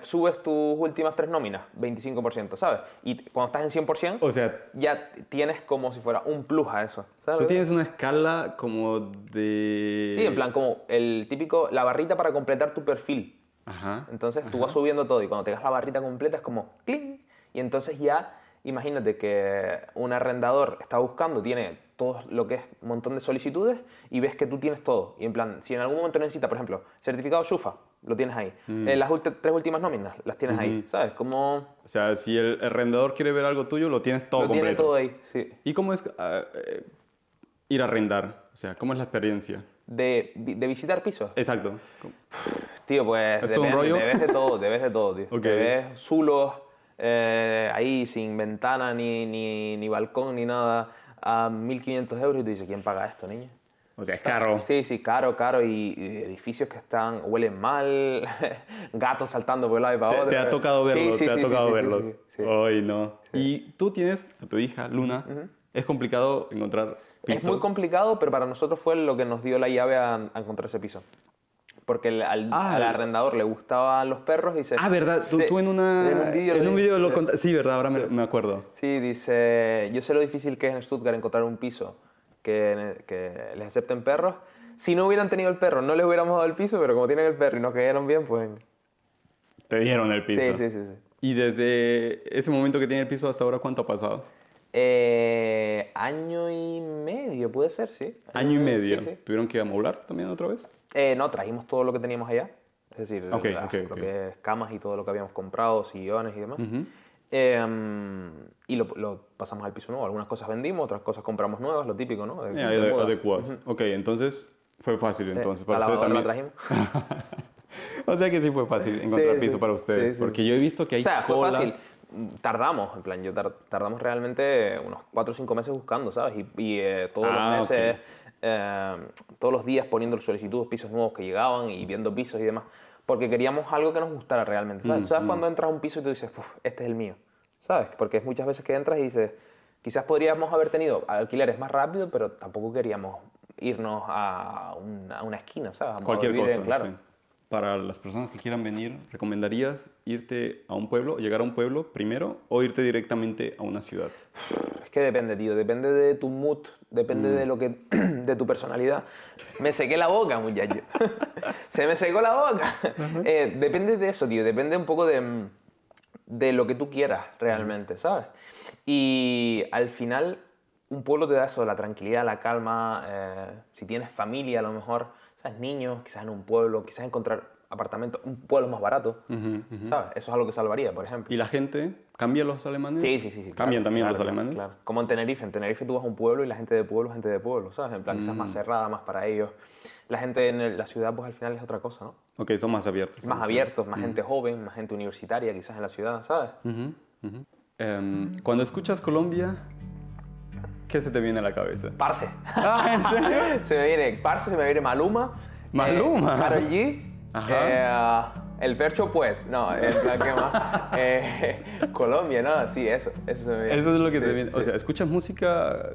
[SPEAKER 1] Subes tus últimas 3 nóminas, 25%, ¿sabes? Y cuando estás en 100%,
[SPEAKER 2] O sea,
[SPEAKER 1] ya tienes como si fuera un plus a eso, ¿sabes?
[SPEAKER 2] tú tienes una escala como de...
[SPEAKER 1] Sí, en plan, como el típico, la barrita para completar tu perfil.
[SPEAKER 2] Ajá.
[SPEAKER 1] Entonces tú vas subiendo todo y cuando tengas la barrita completa es como ¡cling! Y entonces ya, imagínate que un arrendador está buscando, tiene todo lo que es un montón de solicitudes y ves que tú tienes todo. Y en plan, si en algún momento necesitas, por ejemplo, certificado SUFA, lo tienes ahí. Las 3 últimas nóminas las tienes ahí, ¿sabes? Como
[SPEAKER 2] O sea, si el arrendador quiere ver algo tuyo, lo tienes todo
[SPEAKER 1] lo
[SPEAKER 2] completo.
[SPEAKER 1] tiene todo ahí, sí.
[SPEAKER 2] ¿Y cómo es ir a arrendar? O sea, ¿cómo es la experiencia?
[SPEAKER 1] De visitar pisos.
[SPEAKER 2] Exacto.
[SPEAKER 1] Tío, pues
[SPEAKER 2] ¿Es todo un
[SPEAKER 1] depende,
[SPEAKER 2] rollo?
[SPEAKER 1] debes de todo, tío.
[SPEAKER 2] Ok.
[SPEAKER 1] Te ves zulos, ahí sin ventana, ni balcón, ni nada, a 1.500 euros y tú dices, ¿quién paga esto, niño?
[SPEAKER 2] O sea, es caro.
[SPEAKER 1] Sí, caro, y edificios que huelen mal, gatos saltando por un lado y para otro.
[SPEAKER 2] Te ha tocado verlos, te ha tocado verlos.
[SPEAKER 1] Sí.
[SPEAKER 2] Ay, no. Y tú tienes a tu hija, Luna. Es complicado encontrar piso.
[SPEAKER 1] Es muy complicado, pero para nosotros fue lo que nos dio la llave a encontrar ese piso. Porque al arrendador le gustaban los perros y se...
[SPEAKER 2] Ah, ¿verdad? Tú en un vídeo lo contaste. Sí, ¿verdad? Ahora me acuerdo.
[SPEAKER 1] Sí, dice, yo sé lo difícil que es en Stuttgart encontrar un piso que les acepten perros. Si no hubieran tenido el perro, no les hubiéramos dado el piso, pero como tienen el perro y nos cayeron bien, pues...
[SPEAKER 2] Te dieron el piso.
[SPEAKER 1] Sí.
[SPEAKER 2] Y desde ese momento que tiene el piso hasta ahora, ¿cuánto ha pasado?
[SPEAKER 1] Año y medio, puede ser, sí.
[SPEAKER 2] Año y medio.
[SPEAKER 1] Sí.
[SPEAKER 2] ¿Tuvieron que amoblar también otra vez?
[SPEAKER 1] No, trajimos todo lo que teníamos allá. Es decir, lo que es camas y todo lo que habíamos comprado, sillones y demás. Y lo pasamos al piso nuevo. Algunas cosas vendimos, otras cosas compramos nuevas, lo típico, ¿no?
[SPEAKER 2] Adecuadas. Ok, entonces fue fácil entonces.
[SPEAKER 1] La
[SPEAKER 2] Para ustedes
[SPEAKER 1] lavadora
[SPEAKER 2] también.
[SPEAKER 1] la trajimos.
[SPEAKER 2] O sea que sí fue fácil encontrar piso para ustedes.
[SPEAKER 1] Sí.
[SPEAKER 2] Porque yo he visto que hay
[SPEAKER 1] O sea, fue
[SPEAKER 2] colas.
[SPEAKER 1] fácil. Tardamos, en plan, tardamos realmente unos 4 o 5 meses buscando, ¿sabes? Y todos los meses, todos los días poniendo solicitudes, pisos nuevos que llegaban y viendo pisos y demás. Porque queríamos algo que nos gustara realmente, ¿sabes? ¿Sabes cuando entras a un piso y tú dices, este es el mío? ¿Sabes? Porque es muchas veces que entras y dices, quizás podríamos haber tenido alquileres más rápido, pero tampoco queríamos irnos a una esquina, ¿sabes?
[SPEAKER 2] Cualquier cosa,
[SPEAKER 1] claro.
[SPEAKER 2] sí. para las personas que quieran venir, ¿recomendarías irte a un pueblo, llegar a un pueblo primero o irte directamente a una ciudad?
[SPEAKER 1] Es que depende, tío. Depende de tu mood, depende de lo que, de tu personalidad. Me sequé la boca, muchacho. Se me secó la boca. Depende de eso, tío. Depende un poco de lo que tú quieras realmente, ¿sabes? Y al final, un pueblo te da eso, la tranquilidad, la calma. Si tienes familia, a lo mejor, ¿sabes? Niños, quizás en un pueblo, quizás encontrar apartamentos, un pueblo más barato, ¿sabes? Eso es algo que salvaría, por ejemplo.
[SPEAKER 2] ¿Y la gente cambia los alemanes?
[SPEAKER 1] Sí.
[SPEAKER 2] ¿Cambian
[SPEAKER 1] claro,
[SPEAKER 2] también
[SPEAKER 1] claro,
[SPEAKER 2] los alemanes?
[SPEAKER 1] Claro. Como en Tenerife. En Tenerife tú vas a un pueblo y la gente de pueblo, ¿sabes? En plan, quizás más cerrada, más para ellos. La gente en la ciudad, pues al final es otra cosa, ¿no?
[SPEAKER 2] Ok, son más abiertos.
[SPEAKER 1] Más abiertos, más gente joven, más gente universitaria quizás en la ciudad, ¿sabes?
[SPEAKER 2] Cuando escuchas Colombia, ¿qué se te viene a la cabeza?
[SPEAKER 1] Parce.
[SPEAKER 2] Ah, ¿en serio?
[SPEAKER 1] Se me viene Parce, se me viene Maluma.
[SPEAKER 2] Maluma.
[SPEAKER 1] Karol G. El Fercho, pues. No, en plan, ¿qué más? Colombia, ¿no? Sí, eso se me viene.
[SPEAKER 2] Eso es lo que te
[SPEAKER 1] Sí,
[SPEAKER 2] viene.
[SPEAKER 1] sí.
[SPEAKER 2] O sea, ¿escuchas música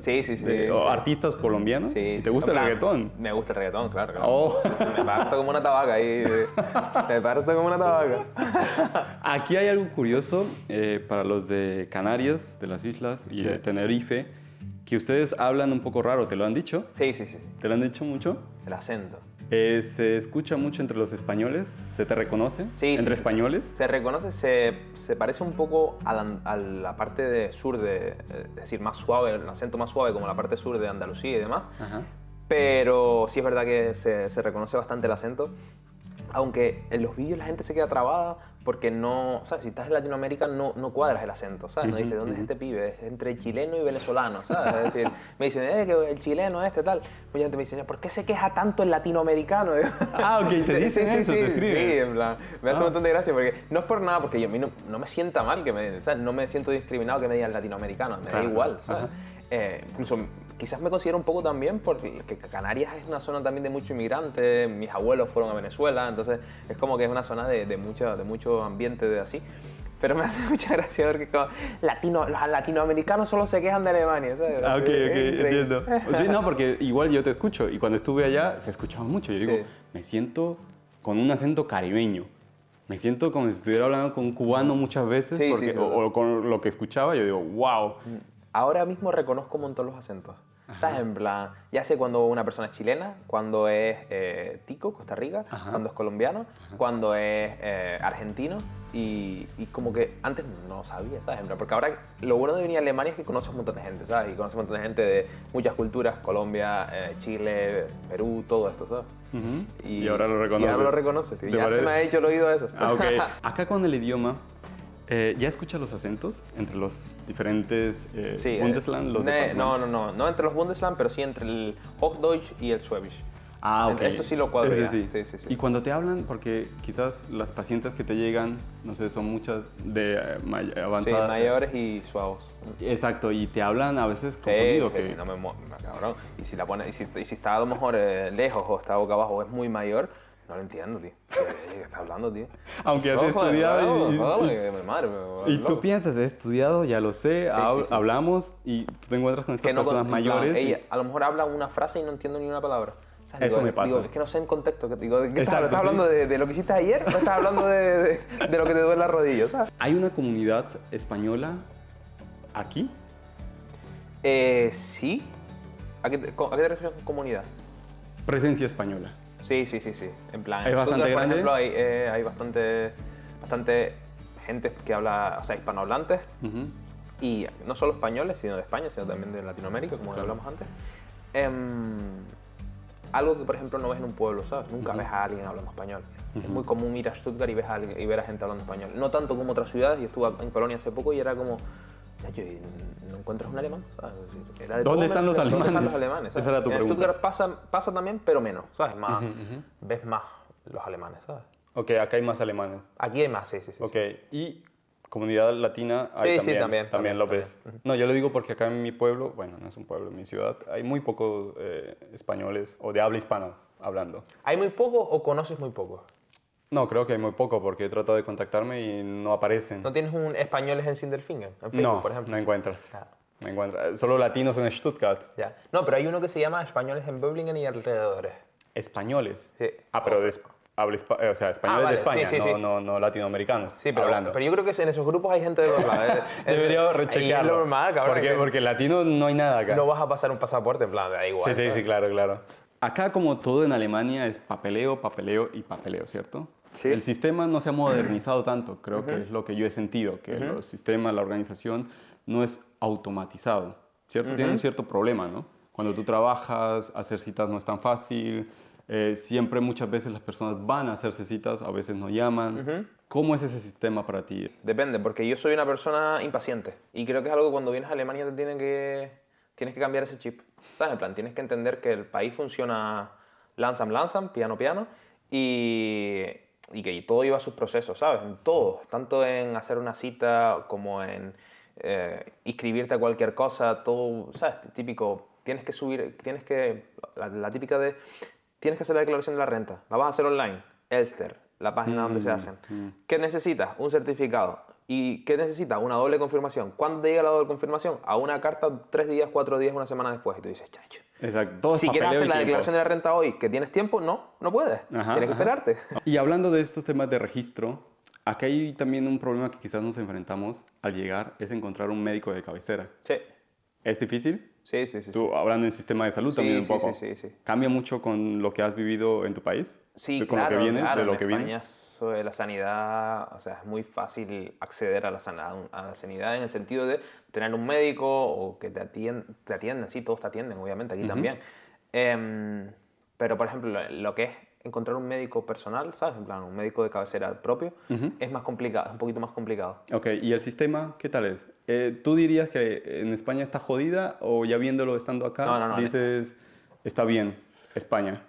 [SPEAKER 2] o artistas colombianos?
[SPEAKER 1] Sí.
[SPEAKER 2] ¿Y te gusta
[SPEAKER 1] En
[SPEAKER 2] el
[SPEAKER 1] plan,
[SPEAKER 2] reggaetón?
[SPEAKER 1] Me gusta el reggaetón, claro.
[SPEAKER 2] Oh.
[SPEAKER 1] Me parto como una tabaca ahí. Me parto como una tabaca.
[SPEAKER 2] Aquí hay algo curioso para los de Canarias, de las islas, y de Tenerife, que ustedes hablan un poco raro. ¿Te lo han dicho?
[SPEAKER 1] Sí.
[SPEAKER 2] ¿Te lo han dicho mucho?
[SPEAKER 1] El acento.
[SPEAKER 2] ¿Se escucha mucho entre los españoles? ¿Se te reconoce?
[SPEAKER 1] Sí,
[SPEAKER 2] ¿Entre
[SPEAKER 1] sí.
[SPEAKER 2] españoles?
[SPEAKER 1] Se reconoce, se parece un poco a la parte de sur, es decir, más suave, el acento más suave como la parte sur de Andalucía y demás.
[SPEAKER 2] Ajá.
[SPEAKER 1] Pero sí es verdad que se reconoce bastante el acento. Aunque en los vídeos la gente se queda trabada porque no, ¿sabes? Si estás en Latinoamérica no cuadras el acento, ¿sabes? No dice, ¿dónde es este pibe? Es entre chileno y venezolano, ¿sabes? Es decir, me dicen, que el chileno tal. Mucha gente me dice, ¿por qué se queja tanto el latinoamericano?
[SPEAKER 2] Ah, ok, te dicen eso, te escriben.
[SPEAKER 1] Sí, en plan, me hace un montón de gracia porque no es por nada, porque a mí no me sienta mal que ¿sabes? No me siento discriminado que me digan latinoamericano, me da igual, ¿sabes? Incluso quizás me considero un poco también porque Canarias es una zona también de mucho inmigrante, mis abuelos fueron a Venezuela, entonces es como que es una zona de mucho ambiente de así. Pero me hace mucha gracia ver que los latinoamericanos solo se quejan de Alemania, ¿sabes?
[SPEAKER 2] Ah, ok, entiendo. Sí, no, porque igual yo te escucho y cuando estuve allá se escuchaba mucho. Yo digo, me siento con un acento caribeño. Me siento como si estuviera hablando con un cubano muchas veces o con lo que escuchaba. Yo digo, wow.
[SPEAKER 1] Ahora mismo reconozco un montón los acentos. ¿Sabes? En plan, ya sé cuando una persona es chilena, cuando es tico, Costa Rica, cuando es colombiano, cuando es argentino y como que antes no sabía, ¿sabes? En plan, porque ahora lo bueno de venir a Alemania es que conoces un montón de gente, ¿sabes? Y conoces un montón de gente de muchas culturas, Colombia, Chile, Perú, todo esto, ¿sabes?
[SPEAKER 2] Y ahora lo reconoces.
[SPEAKER 1] Y ahora lo reconoces, tío. Ya se me ha hecho el oído eso.
[SPEAKER 2] Ah, ok. Acá con el idioma, ¿ya escuchas los acentos entre los diferentes Bundesland?
[SPEAKER 1] No entre los Bundesland, pero sí entre el Hochdeutsch y el Schwäbisch.
[SPEAKER 2] Ah, ok.
[SPEAKER 1] Eso sí lo cuadro ya.
[SPEAKER 2] Sí. Y cuando te hablan, porque quizás las pacientes que te llegan, no sé, son muchas de avanzadas.
[SPEAKER 1] Sí, mayores y suavos.
[SPEAKER 2] Exacto, y te hablan a veces confundido.
[SPEAKER 1] Sí, no cabrón. Y si está a lo mejor lejos o está boca abajo o es muy mayor, no lo entiendo, tío. ¿Qué está hablando, tío?
[SPEAKER 2] Aunque has estudiado y tú
[SPEAKER 1] loco.
[SPEAKER 2] piensas, he estudiado, ya lo sé, hablamos y tú te encuentras con estas personas mayores.
[SPEAKER 1] Ella a lo mejor habla una frase y no entiendo ni una palabra. O sea,
[SPEAKER 2] eso me pasa.
[SPEAKER 1] Digo, es que no sé en contexto. ¿Estás hablando de lo que hiciste ayer o estás hablando de lo que te duele la rodilla? ¿Sabes?
[SPEAKER 2] ¿Hay una comunidad española aquí?
[SPEAKER 1] Sí. ¿A qué te refieres con comunidad?
[SPEAKER 2] Presencia española.
[SPEAKER 1] Sí. En plan,
[SPEAKER 2] ¿Es bastante
[SPEAKER 1] por
[SPEAKER 2] grande?
[SPEAKER 1] ejemplo, hay bastante gente que habla, o sea, hispanohablantes. Y no solo españoles, sino de España, sino también de Latinoamérica, como hablamos antes. Algo que, por ejemplo, no ves en un pueblo, ¿sabes? Nunca ves a alguien hablando español. Es muy común ir a Stuttgart y ver a gente hablando español. No tanto como otras ciudades. Yo estuve en Colonia hace poco y era como... ¿No encuentras un alemán? ¿Sabes?
[SPEAKER 2] ¿Dónde están los alemanes?
[SPEAKER 1] ¿Dónde están los alemanes? ¿Sabes?
[SPEAKER 2] Esa era tu pregunta.
[SPEAKER 1] En Stuttgart pasa también, pero menos, ¿sabes? Ves más los alemanes, ¿sabes?
[SPEAKER 2] Ok, acá hay más alemanes.
[SPEAKER 1] Aquí hay más, sí.
[SPEAKER 2] Ok, y comunidad latina hay
[SPEAKER 1] Sí,
[SPEAKER 2] también lo ves. No, yo lo digo porque acá en mi pueblo, bueno, no es un pueblo, en mi ciudad, hay muy pocos españoles o de habla hispana hablando.
[SPEAKER 1] ¿Hay muy poco o conoces muy poco?
[SPEAKER 2] No, creo que hay muy poco porque he tratado de contactarme y no aparecen.
[SPEAKER 1] ¿No tienes un españoles en Sindelfingen, en Facebook, por ejemplo?
[SPEAKER 2] No encuentras.
[SPEAKER 1] Claro.
[SPEAKER 2] No encuentras. Solo latinos en Stuttgart.
[SPEAKER 1] Ya. No, pero hay uno que se llama Españoles en Böblingen y alrededores.
[SPEAKER 2] ¿Españoles?
[SPEAKER 1] Sí.
[SPEAKER 2] Ah, pero o sea, españoles
[SPEAKER 1] vale,
[SPEAKER 2] de España,
[SPEAKER 1] sí, sí, sí.
[SPEAKER 2] no latinoamericanos,
[SPEAKER 1] Sí, pero
[SPEAKER 2] hablando.
[SPEAKER 1] yo creo que en esos grupos hay gente de todos lados.
[SPEAKER 2] Debería
[SPEAKER 1] Y
[SPEAKER 2] rechequearlo.
[SPEAKER 1] es lo normal, cabrón.
[SPEAKER 2] Porque latino no hay nada acá.
[SPEAKER 1] No vas a pasar un pasaporte, en plan, da igual.
[SPEAKER 2] Sí, sí,
[SPEAKER 1] ¿sabes?
[SPEAKER 2] sí, claro, claro. Acá, como todo en Alemania, es papeleo, papeleo y papeleo, ¿cierto?
[SPEAKER 1] Sí.
[SPEAKER 2] El sistema no se ha modernizado tanto, creo que es lo que yo he sentido, que los sistemas, la organización no es automatizado, ¿cierto? Tiene un cierto problema, ¿no? Cuando tú trabajas, hacer citas no es tan fácil, siempre muchas veces las personas van a hacerse citas, a veces no llaman. ¿Cómo es ese sistema para ti?
[SPEAKER 1] Depende, porque yo soy una persona impaciente y creo que es algo que cuando vienes a Alemania tienes que cambiar ese chip, ¿sabes? En plan, tienes que entender que el país funciona langsam, langsam, piano, piano y que todo lleva sus procesos, ¿sabes? En todo, tanto en hacer una cita como en inscribirte a cualquier cosa, todo, ¿sabes? Típico, tienes que subir, la típica de, tienes que hacer la declaración de la renta, la vas a hacer online, Elster, la página donde se hacen. ¿Qué necesitas? Un certificado. ¿Y qué necesitas? Una doble confirmación. ¿Cuándo te llega la doble confirmación? A una carta 3 días, 4 días, una semana después. Y tú dices, chacho.
[SPEAKER 2] Exacto. Todo es
[SPEAKER 1] Si quieres
[SPEAKER 2] papeleo
[SPEAKER 1] hacer
[SPEAKER 2] y
[SPEAKER 1] la
[SPEAKER 2] tiempo.
[SPEAKER 1] declaración de la renta hoy, que tienes tiempo, no puedes.
[SPEAKER 2] Ajá,
[SPEAKER 1] Tienes que
[SPEAKER 2] ajá.
[SPEAKER 1] esperarte.
[SPEAKER 2] Y hablando de estos temas de registro, acá hay también un problema que quizás nos enfrentamos al llegar, es encontrar un médico de cabecera.
[SPEAKER 1] Sí,
[SPEAKER 2] ¿Es difícil?
[SPEAKER 1] sí, sí.
[SPEAKER 2] Tú, hablando del sistema de salud
[SPEAKER 1] Sí,
[SPEAKER 2] también un
[SPEAKER 1] sí,
[SPEAKER 2] poco.
[SPEAKER 1] sí, sí, sí.
[SPEAKER 2] ¿Cambia mucho con lo que has vivido en tu país?
[SPEAKER 1] Sí,
[SPEAKER 2] Con
[SPEAKER 1] claro,
[SPEAKER 2] lo que viene,
[SPEAKER 1] claro.
[SPEAKER 2] de lo
[SPEAKER 1] En
[SPEAKER 2] que viene.
[SPEAKER 1] España sobre la sanidad, o sea, es muy fácil acceder a la sanidad en el sentido de tener un médico o que te atiendan, sí, todos te atienden, obviamente, aquí también. Pero, por ejemplo, lo que es encontrar un médico personal, ¿sabes? En plan, un médico de cabecera propio, es más complicado, es un poquito más complicado.
[SPEAKER 2] Ok, ¿y el sistema qué tal es? ¿Tú dirías que en España está jodida o ya viéndolo estando acá
[SPEAKER 1] No.
[SPEAKER 2] dices, está bien, España?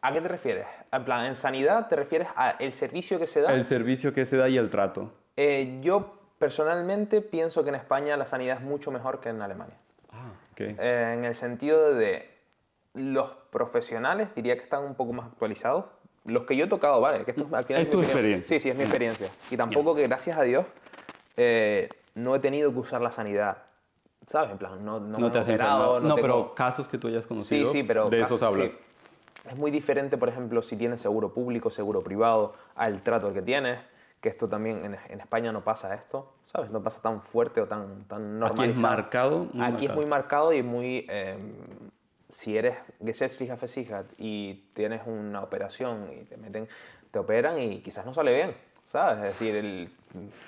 [SPEAKER 1] ¿A qué te refieres? En plan, en sanidad te refieres al servicio que se da.
[SPEAKER 2] El servicio que se da y el trato.
[SPEAKER 1] Yo personalmente pienso que en España la sanidad es mucho mejor que en Alemania.
[SPEAKER 2] Ah, ok.
[SPEAKER 1] En el sentido de los profesionales, diría que están un poco más actualizados. Los que yo he tocado, vale, que esto al final
[SPEAKER 2] Es tu
[SPEAKER 1] mi opinión.
[SPEAKER 2] experiencia.
[SPEAKER 1] Sí, es mi experiencia. Y tampoco que, gracias a Dios, no he tenido que usar la sanidad, ¿sabes? En plan, no me
[SPEAKER 2] No te
[SPEAKER 1] han
[SPEAKER 2] has
[SPEAKER 1] operado,
[SPEAKER 2] enfermado. No,
[SPEAKER 1] tengo-
[SPEAKER 2] pero casos que tú hayas conocido,
[SPEAKER 1] Sí, pero
[SPEAKER 2] de esos
[SPEAKER 1] casos-
[SPEAKER 2] hablas.
[SPEAKER 1] sí. Es muy diferente, por ejemplo, si tienes seguro público, seguro privado, al trato que tienes, que esto también en España no pasa esto, ¿sabes? No pasa tan fuerte o tan normalizado.
[SPEAKER 2] Aquí es marcado. muy
[SPEAKER 1] Aquí es
[SPEAKER 2] marcado.
[SPEAKER 1] muy marcado y muy... si eres gesetzliche Versicherung y tienes una operación y te operan y quizás no sale bien, ¿sabes? Es decir,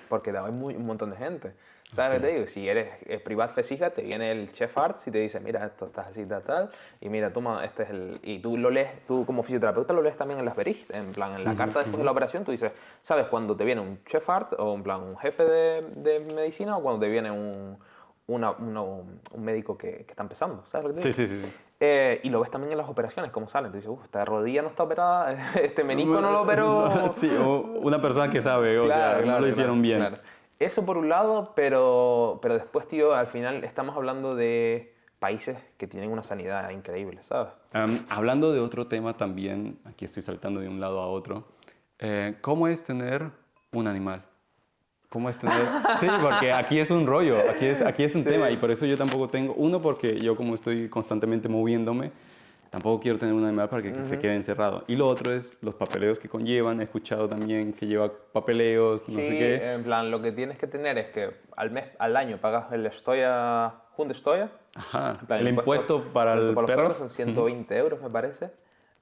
[SPEAKER 1] porque hay un montón de gente. ¿Sabes qué te digo? Si eres Privatversicherer, te viene el chef arts y te dice, mira, esto estás así, tal, y mira, toma, este es el... Y tú lo lees, tú como fisioterapeuta lo lees también en las Bericht, en plan, en la carta después de la operación, tú dices, ¿sabes? Cuando te viene un chef arts o en plan un jefe de medicina o cuando te viene un médico que está empezando, ¿sabes lo que te
[SPEAKER 2] Sí,
[SPEAKER 1] digo?
[SPEAKER 2] sí, sí.
[SPEAKER 1] Y lo ves también en las operaciones, cómo salen. Tú dices, esta rodilla no está operada, este menisco no lo operó.
[SPEAKER 2] Sí, o una persona que sabe, o sea, no lo hicieron bien.
[SPEAKER 1] Claro. Eso por un lado, pero después, tío, al final estamos hablando de países que tienen una sanidad increíble, ¿sabes?
[SPEAKER 2] Hablando de otro tema también, aquí estoy saltando de un lado a otro, ¿cómo es tener un animal? ¿Cómo es tener...? Sí, porque aquí es un rollo, aquí es un tema y por eso yo tampoco tengo... Uno, porque yo como estoy constantemente moviéndome, tampoco quiero tener un animal para que se quede encerrado. Y lo otro es los papeleos que conllevan. He escuchado también que lleva papeleos, no sé qué.
[SPEAKER 1] En plan, lo que tienes que tener es que al año pagas el Hundesteuer.
[SPEAKER 2] Ajá,
[SPEAKER 1] En plan,
[SPEAKER 2] el impuesto para
[SPEAKER 1] los
[SPEAKER 2] el perro.
[SPEAKER 1] son 120 euros, me parece,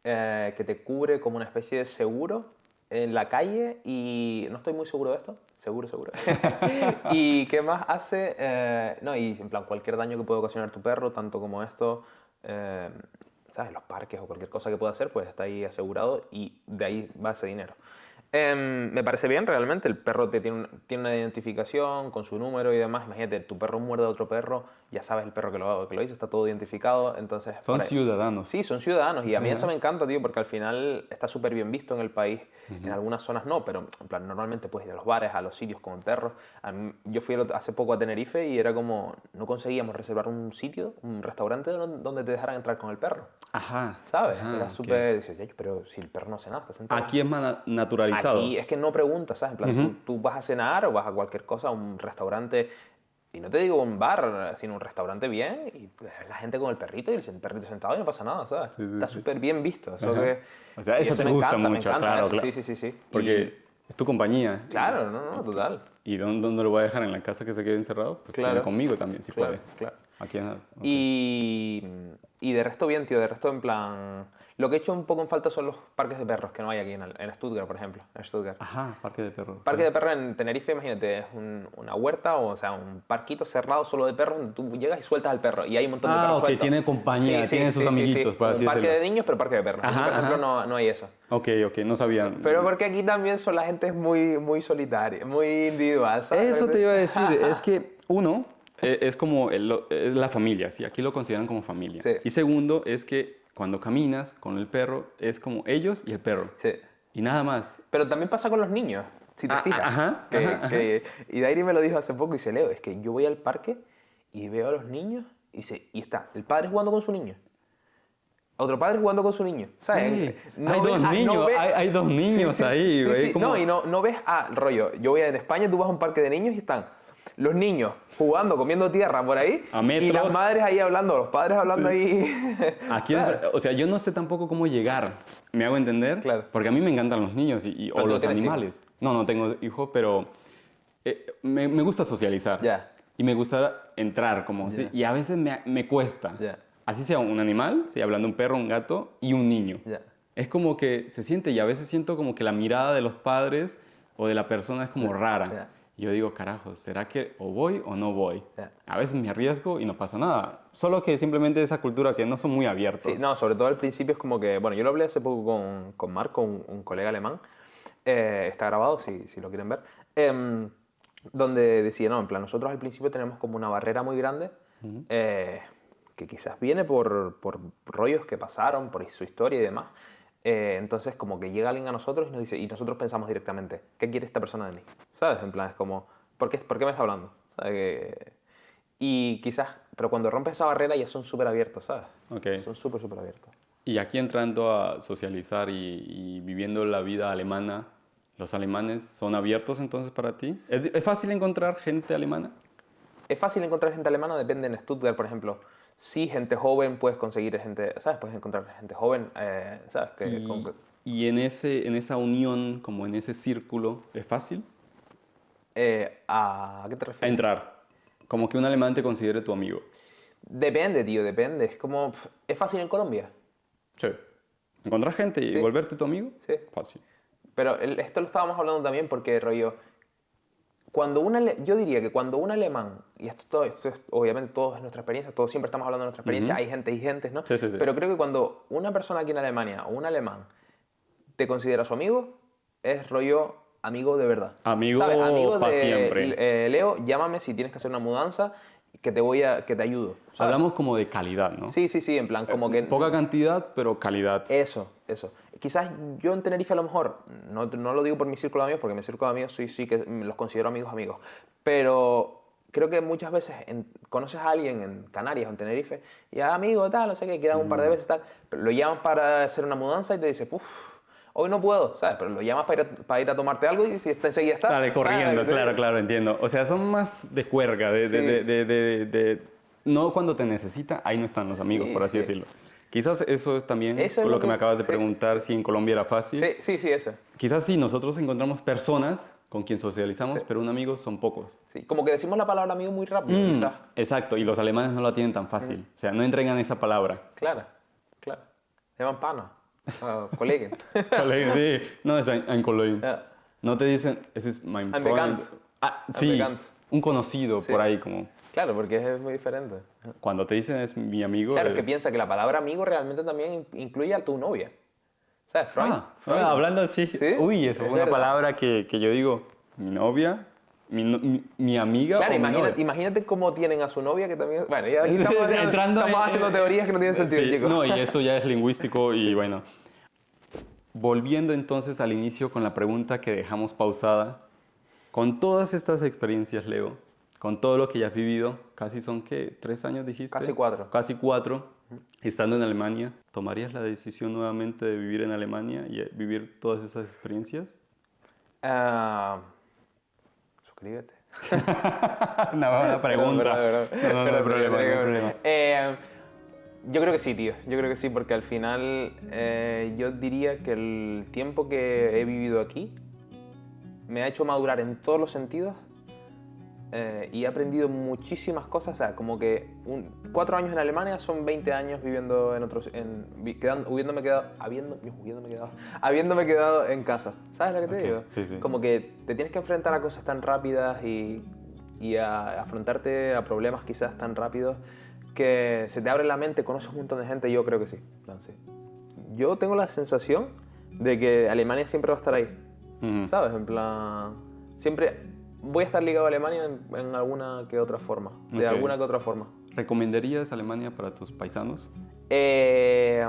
[SPEAKER 1] que te cubre como una especie de seguro en la calle y no estoy muy seguro de esto. Seguro. ¿Y qué más hace? No, y en plan, cualquier daño que pueda ocasionar tu perro, tanto como esto, ¿sabes? Los parques o cualquier cosa que pueda hacer, pues está ahí asegurado y de ahí va ese dinero. Me parece bien, realmente. El perro tiene una identificación con su número y demás. Imagínate, tu perro muerde a otro perro, ya sabes el perro que lo hizo, está todo identificado. Entonces,
[SPEAKER 2] Son ciudadanos.
[SPEAKER 1] Sí, son ciudadanos. Y a mí eso me encanta, tío, porque al final está súper bien visto en el país. En algunas zonas no, pero en plan, normalmente puedes ir a los bares, a los sitios con perros. Yo fui hace poco a Tenerife y era como, no conseguíamos reservar un sitio, un restaurante donde te dejaran entrar con el perro.
[SPEAKER 2] Ajá.
[SPEAKER 1] ¿Sabes?
[SPEAKER 2] Ajá,
[SPEAKER 1] Era
[SPEAKER 2] ok.
[SPEAKER 1] súper... Dices, pero si el perro no hace nada, está sentado.
[SPEAKER 2] Aquí es más naturalizado.
[SPEAKER 1] Aquí es que no preguntas, ¿sabes? En plan, tú vas a cenar o vas a cualquier cosa, a un restaurante Y no te digo un bar, sino un restaurante bien, y la gente con el perrito y el perrito sentado y no pasa nada, ¿sabes?
[SPEAKER 2] Sí, sí,
[SPEAKER 1] Está
[SPEAKER 2] sí.
[SPEAKER 1] súper bien visto. Eso
[SPEAKER 2] Ajá.
[SPEAKER 1] que,
[SPEAKER 2] O sea,
[SPEAKER 1] y
[SPEAKER 2] eso te
[SPEAKER 1] me
[SPEAKER 2] gusta
[SPEAKER 1] encanta, me
[SPEAKER 2] mucho,
[SPEAKER 1] encanta
[SPEAKER 2] claro,
[SPEAKER 1] eso.
[SPEAKER 2] claro.
[SPEAKER 1] Sí, sí, sí, sí.
[SPEAKER 2] Porque es tu compañía.
[SPEAKER 1] Claro, no, total.
[SPEAKER 2] ¿Y dónde lo voy a dejar? ¿En la casa que se quede encerrado? Pues
[SPEAKER 1] Claro.
[SPEAKER 2] viene conmigo también, si
[SPEAKER 1] Claro,
[SPEAKER 2] puede.
[SPEAKER 1] claro.
[SPEAKER 2] Aquí en... ok.
[SPEAKER 1] Y de resto bien, tío, de resto en plan... Lo que he hecho un poco en falta son los parques de perros que no hay aquí en Stuttgart, por ejemplo. En Stuttgart.
[SPEAKER 2] Ajá, parque de perros.
[SPEAKER 1] Parque de perros en Tenerife, imagínate, es una huerta, o sea, un parquito cerrado solo de perros donde tú llegas y sueltas al perro y hay un montón de perros
[SPEAKER 2] ok,
[SPEAKER 1] sueltos.
[SPEAKER 2] tiene compañía, tiene sus amiguitos, por
[SPEAKER 1] Como
[SPEAKER 2] así
[SPEAKER 1] un parque
[SPEAKER 2] decirlo.
[SPEAKER 1] de niños, pero parque de perros.
[SPEAKER 2] Ajá,
[SPEAKER 1] Aquí, por ejemplo,
[SPEAKER 2] ajá.
[SPEAKER 1] no hay eso.
[SPEAKER 2] Ok, no sabían.
[SPEAKER 1] Pero porque aquí también son la gente es muy solitaria, muy individual, ¿sabes?
[SPEAKER 2] Eso te iba a decir, es que uno es como es la familia, ¿sí? Aquí lo consideran como familia.
[SPEAKER 1] Sí.
[SPEAKER 2] Y segundo es que cuando caminas con el perro es como ellos y el perro.
[SPEAKER 1] Sí.
[SPEAKER 2] Y nada más.
[SPEAKER 1] Pero también pasa con los niños, si te fijas.
[SPEAKER 2] ajá,
[SPEAKER 1] Que,
[SPEAKER 2] ajá.
[SPEAKER 1] y Dairi me lo dijo hace poco y dice, Leo, es que yo voy al parque y veo a los niños y está el padre jugando con su niño. Otro padre jugando con su niño. ¿Sabes?
[SPEAKER 2] Sí,
[SPEAKER 1] No
[SPEAKER 2] hay
[SPEAKER 1] ves-
[SPEAKER 2] dos
[SPEAKER 1] no
[SPEAKER 2] niños,
[SPEAKER 1] ves-
[SPEAKER 2] hay dos niños ahí,
[SPEAKER 1] Sí,
[SPEAKER 2] güey.
[SPEAKER 1] sí.
[SPEAKER 2] como-
[SPEAKER 1] No, y no ves rollo. Yo voy en España, tú vas a un parque de niños y están los niños jugando, comiendo tierra por ahí.
[SPEAKER 2] A
[SPEAKER 1] Y
[SPEAKER 2] metros.
[SPEAKER 1] las madres ahí hablando, los padres hablando ahí.
[SPEAKER 2] Aquí,
[SPEAKER 1] ¿sabes?
[SPEAKER 2] o sea, yo no sé tampoco cómo llegar, ¿me hago entender?
[SPEAKER 1] Claro.
[SPEAKER 2] Porque a mí me encantan los niños o
[SPEAKER 1] Pero tú no
[SPEAKER 2] los
[SPEAKER 1] tienes
[SPEAKER 2] animales. No tengo hijos, pero me gusta socializar.
[SPEAKER 1] Ya.
[SPEAKER 2] Y me gusta entrar, como, ¿sí? Y a veces me cuesta.
[SPEAKER 1] Ya.
[SPEAKER 2] Así sea un animal, ¿sí? Hablando un perro, un gato y un niño.
[SPEAKER 1] Ya.
[SPEAKER 2] Es como que se siente y a veces siento como que la mirada de los padres o de la persona es como rara.
[SPEAKER 1] Ya.
[SPEAKER 2] Y yo digo, carajo, ¿será que o voy o no voy?
[SPEAKER 1] Ya.
[SPEAKER 2] A veces me arriesgo y no pasa nada. Solo que simplemente esa cultura que no son muy abiertos.
[SPEAKER 1] Sí, no, sobre todo al principio es como que, bueno, yo lo hablé hace poco con Marco, un colega alemán, está grabado si lo quieren ver, donde decía, no, en plan, nosotros al principio tenemos como una barrera muy grande, que quizás viene por rollos que pasaron, por su historia y demás. Entonces, como que llega alguien a nosotros y nos dice, y nosotros pensamos directamente, ¿qué quiere esta persona de mí? ¿Sabes? En plan, es como, por qué me está hablando? ¿Sabes? Y quizás, pero cuando rompes esa barrera ya son súper abiertos, ¿sabes?
[SPEAKER 2] Ok.
[SPEAKER 1] Son súper abiertos.
[SPEAKER 2] Y aquí entrando a socializar y viviendo la vida alemana, ¿los alemanes son abiertos entonces para ti? ¿Es fácil encontrar gente alemana?
[SPEAKER 1] Es fácil encontrar gente alemana, depende en Stuttgart, por ejemplo. Sí, gente joven, puedes conseguir gente, ¿sabes? Puedes encontrar gente joven, ¿sabes?
[SPEAKER 2] Y en esa unión, como en ese círculo, ¿es fácil?
[SPEAKER 1] ¿A qué te
[SPEAKER 2] A
[SPEAKER 1] refieres?
[SPEAKER 2] entrar. Como que un alemán te considere tu amigo.
[SPEAKER 1] Depende, tío, depende. Es como, ¿es fácil en Colombia?
[SPEAKER 2] Sí. ¿Encontrar gente y
[SPEAKER 1] Sí.
[SPEAKER 2] volverte tu amigo?
[SPEAKER 1] Sí.
[SPEAKER 2] Fácil.
[SPEAKER 1] Pero esto lo estábamos hablando también porque, rollo, yo diría que cuando un alemán, y esto es obviamente todo es nuestra experiencia, todos siempre estamos hablando de nuestra experiencia, hay gente y gentes, ¿no?
[SPEAKER 2] Sí, sí, sí.
[SPEAKER 1] Pero creo que cuando una persona aquí en Alemania o un alemán te considera su amigo, es rollo amigo de verdad.
[SPEAKER 2] Amigo
[SPEAKER 1] ¿sabes? Amigo
[SPEAKER 2] pa'
[SPEAKER 1] de,
[SPEAKER 2] siempre.
[SPEAKER 1] Leo, llámame si tienes que hacer una mudanza, que te ayudo. ¿sabes?
[SPEAKER 2] Hablamos como de calidad, ¿no?
[SPEAKER 1] Sí, en plan, como que...
[SPEAKER 2] Poca cantidad, pero calidad.
[SPEAKER 1] Eso. Quizás yo en Tenerife a lo mejor, no lo digo por mi círculo de amigos, porque mi círculo de amigos sí que los considero amigos, pero creo que muchas veces conoces a alguien en Canarias o en Tenerife y amigo, tal, no sé qué, quedan un par de veces, tal, pero lo llamas para hacer una mudanza y te dice, uff, hoy no puedo, ¿sabes? Pero lo llamas para ir a tomarte algo y si está enseguida está.
[SPEAKER 2] Dale, corriendo,
[SPEAKER 1] ¿sabes?
[SPEAKER 2] claro, entiendo. O sea, son más de juerga, no cuando te necesita, ahí no están los amigos,
[SPEAKER 1] Sí,
[SPEAKER 2] por así
[SPEAKER 1] sí.
[SPEAKER 2] decirlo. Quizás eso es también
[SPEAKER 1] Eso es
[SPEAKER 2] por
[SPEAKER 1] lo
[SPEAKER 2] lo que me
[SPEAKER 1] que-
[SPEAKER 2] acabas de
[SPEAKER 1] sí.
[SPEAKER 2] preguntar, si en Colombia era fácil.
[SPEAKER 1] Sí, eso.
[SPEAKER 2] Quizás sí, nosotros encontramos personas con quien socializamos, pero un amigo son pocos.
[SPEAKER 1] Sí, como que decimos la palabra amigo muy rápido, quizás.
[SPEAKER 2] Exacto, y los alemanes no la tienen tan fácil. O sea, no entregan esa palabra.
[SPEAKER 1] Claro. Se llaman pana, coleguen.
[SPEAKER 2] Colega, sí, no es ein Kollege.
[SPEAKER 1] Ja.
[SPEAKER 2] No te dicen, ese es mein
[SPEAKER 1] Ein
[SPEAKER 2] Freund.
[SPEAKER 1] Bekannt.
[SPEAKER 2] Sí,
[SPEAKER 1] Bekannt.
[SPEAKER 2] un conocido
[SPEAKER 1] Sí.
[SPEAKER 2] por ahí como...
[SPEAKER 1] Claro, porque es muy diferente.
[SPEAKER 2] Cuando te dicen es mi amigo...
[SPEAKER 1] Claro, es que
[SPEAKER 2] es-
[SPEAKER 1] piensa que la palabra amigo realmente también incluye a tu novia. ¿Sabes? Freund.
[SPEAKER 2] Hablando así,
[SPEAKER 1] Sí,
[SPEAKER 2] uy, eso
[SPEAKER 1] es
[SPEAKER 2] fue una
[SPEAKER 1] verdad.
[SPEAKER 2] palabra que yo digo, mi novia, mi amiga
[SPEAKER 1] Claro,
[SPEAKER 2] o mi novia.
[SPEAKER 1] imagínate cómo tienen a su novia que también... Bueno, ya aquí estamos,
[SPEAKER 2] Entrando
[SPEAKER 1] estamos haciendo teorías que no tienen sentido,
[SPEAKER 2] Sí,
[SPEAKER 1] chicos.
[SPEAKER 2] no, y esto ya es lingüístico y bueno. Volviendo entonces al inicio con la pregunta que dejamos pausada, con todas estas experiencias, Leo, con todo lo que ya has vivido, casi son, ¿qué? ¿3 años dijiste?
[SPEAKER 1] Casi 4.
[SPEAKER 2] Casi 4, estando en Alemania, ¿tomarías la decisión nuevamente de vivir en Alemania y vivir todas esas experiencias?
[SPEAKER 1] Suscríbete.
[SPEAKER 2] Una buena pregunta. No, no hay problema, no hay problema.
[SPEAKER 1] Yo creo que sí, tío. Yo creo que sí, porque al final yo diría que el tiempo que he vivido aquí me ha hecho madurar en todos los sentidos y he aprendido muchísimas cosas. O sea, como que 4 años en Alemania son 20 años viviendo en otros... habiéndome quedado en casa. ¿Sabes lo que te digo?
[SPEAKER 2] Sí, sí.
[SPEAKER 1] Como que te tienes que enfrentar a cosas tan rápidas y a afrontarte a problemas quizás tan rápidos que se te abre la mente, conoces un montón de gente. Yo creo que sí, en plan, sí. Yo tengo la sensación de que Alemania siempre va a estar ahí, ¿sabes? En plan, siempre voy a estar ligado a Alemania en alguna que otra forma, de alguna que otra forma.
[SPEAKER 2] ¿Recomendarías Alemania para tus paisanos?
[SPEAKER 1] Es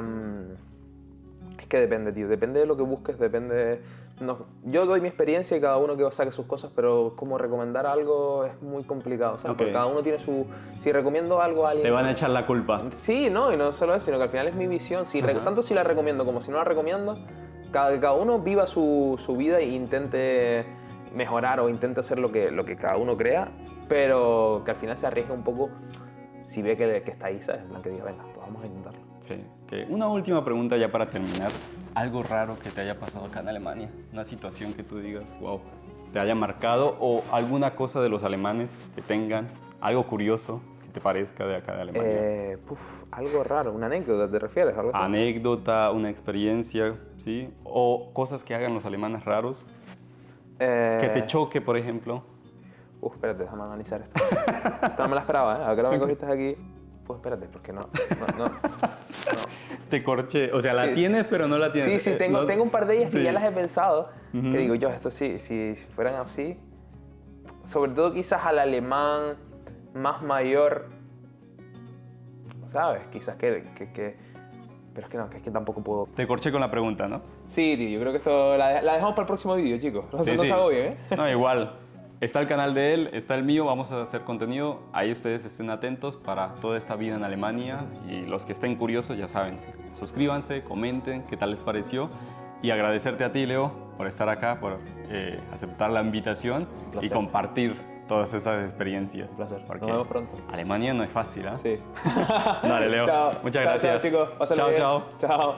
[SPEAKER 1] que depende, tío, depende de lo que busques, depende... No, yo doy mi experiencia y cada uno que saque sus cosas, pero como recomendar algo es muy complicado, ¿sabes? Porque cada uno tiene su... Si recomiendo algo a alguien...
[SPEAKER 2] Te van a echar la culpa.
[SPEAKER 1] Sí, no, y no solo eso, sino que al final es mi visión. Tanto si la recomiendo como si no la recomiendo, cada uno viva su vida e intente mejorar o intente hacer lo que cada uno crea, pero que al final se arriesgue un poco si ve que está ahí, ¿sabes? En plan que diga, venga, pues vamos a intentarlo.
[SPEAKER 2] Sí. Okay. Una última pregunta ya para terminar. ¿Algo raro que te haya pasado acá en Alemania? Una situación que tú digas, wow, te haya marcado, o alguna cosa de los alemanes que tengan, algo curioso que te parezca de acá de Alemania.
[SPEAKER 1] Algo raro, una anécdota, ¿te refieres? ¿Algo así?
[SPEAKER 2] Anécdota, una experiencia, ¿sí? O cosas que hagan los alemanes raros. Que te choque, por ejemplo.
[SPEAKER 1] Espérate, déjame analizar esto. Esta no me la esperaba, ¿eh? Ahora que no me cogiste aquí. Pues espérate, porque no.
[SPEAKER 2] Te corché, o sea, la tienes pero no la tienes.
[SPEAKER 1] Sí, tengo un par de ellas que ya las he pensado, que digo yo, esto sí, si fueran así, sobre todo quizás al alemán más mayor, ¿sabes? Quizás pero es que no, que es que tampoco puedo.
[SPEAKER 2] Te corché con la pregunta, ¿no?
[SPEAKER 1] Sí, tío, yo creo que esto la dejamos para el próximo vídeo, chicos. No se agobien, ¿eh?
[SPEAKER 2] No, igual. Está el canal de él, está el mío, vamos a hacer contenido. Ahí ustedes estén atentos para toda esta vida en Alemania. Y los que estén curiosos, ya saben, suscríbanse, comenten qué tal les pareció. Y agradecerte a ti, Leo, por estar acá, por aceptar la invitación y compartir todas esas experiencias.
[SPEAKER 1] Un placer.
[SPEAKER 2] Porque
[SPEAKER 1] nos vemos pronto.
[SPEAKER 2] Alemania no es fácil, ¿eh?
[SPEAKER 1] Sí.
[SPEAKER 2] Dale, Leo.
[SPEAKER 1] Chao.
[SPEAKER 2] Muchas gracias.
[SPEAKER 1] Chao, chicos. Pásenlo bien.
[SPEAKER 2] Chao.
[SPEAKER 1] Chao.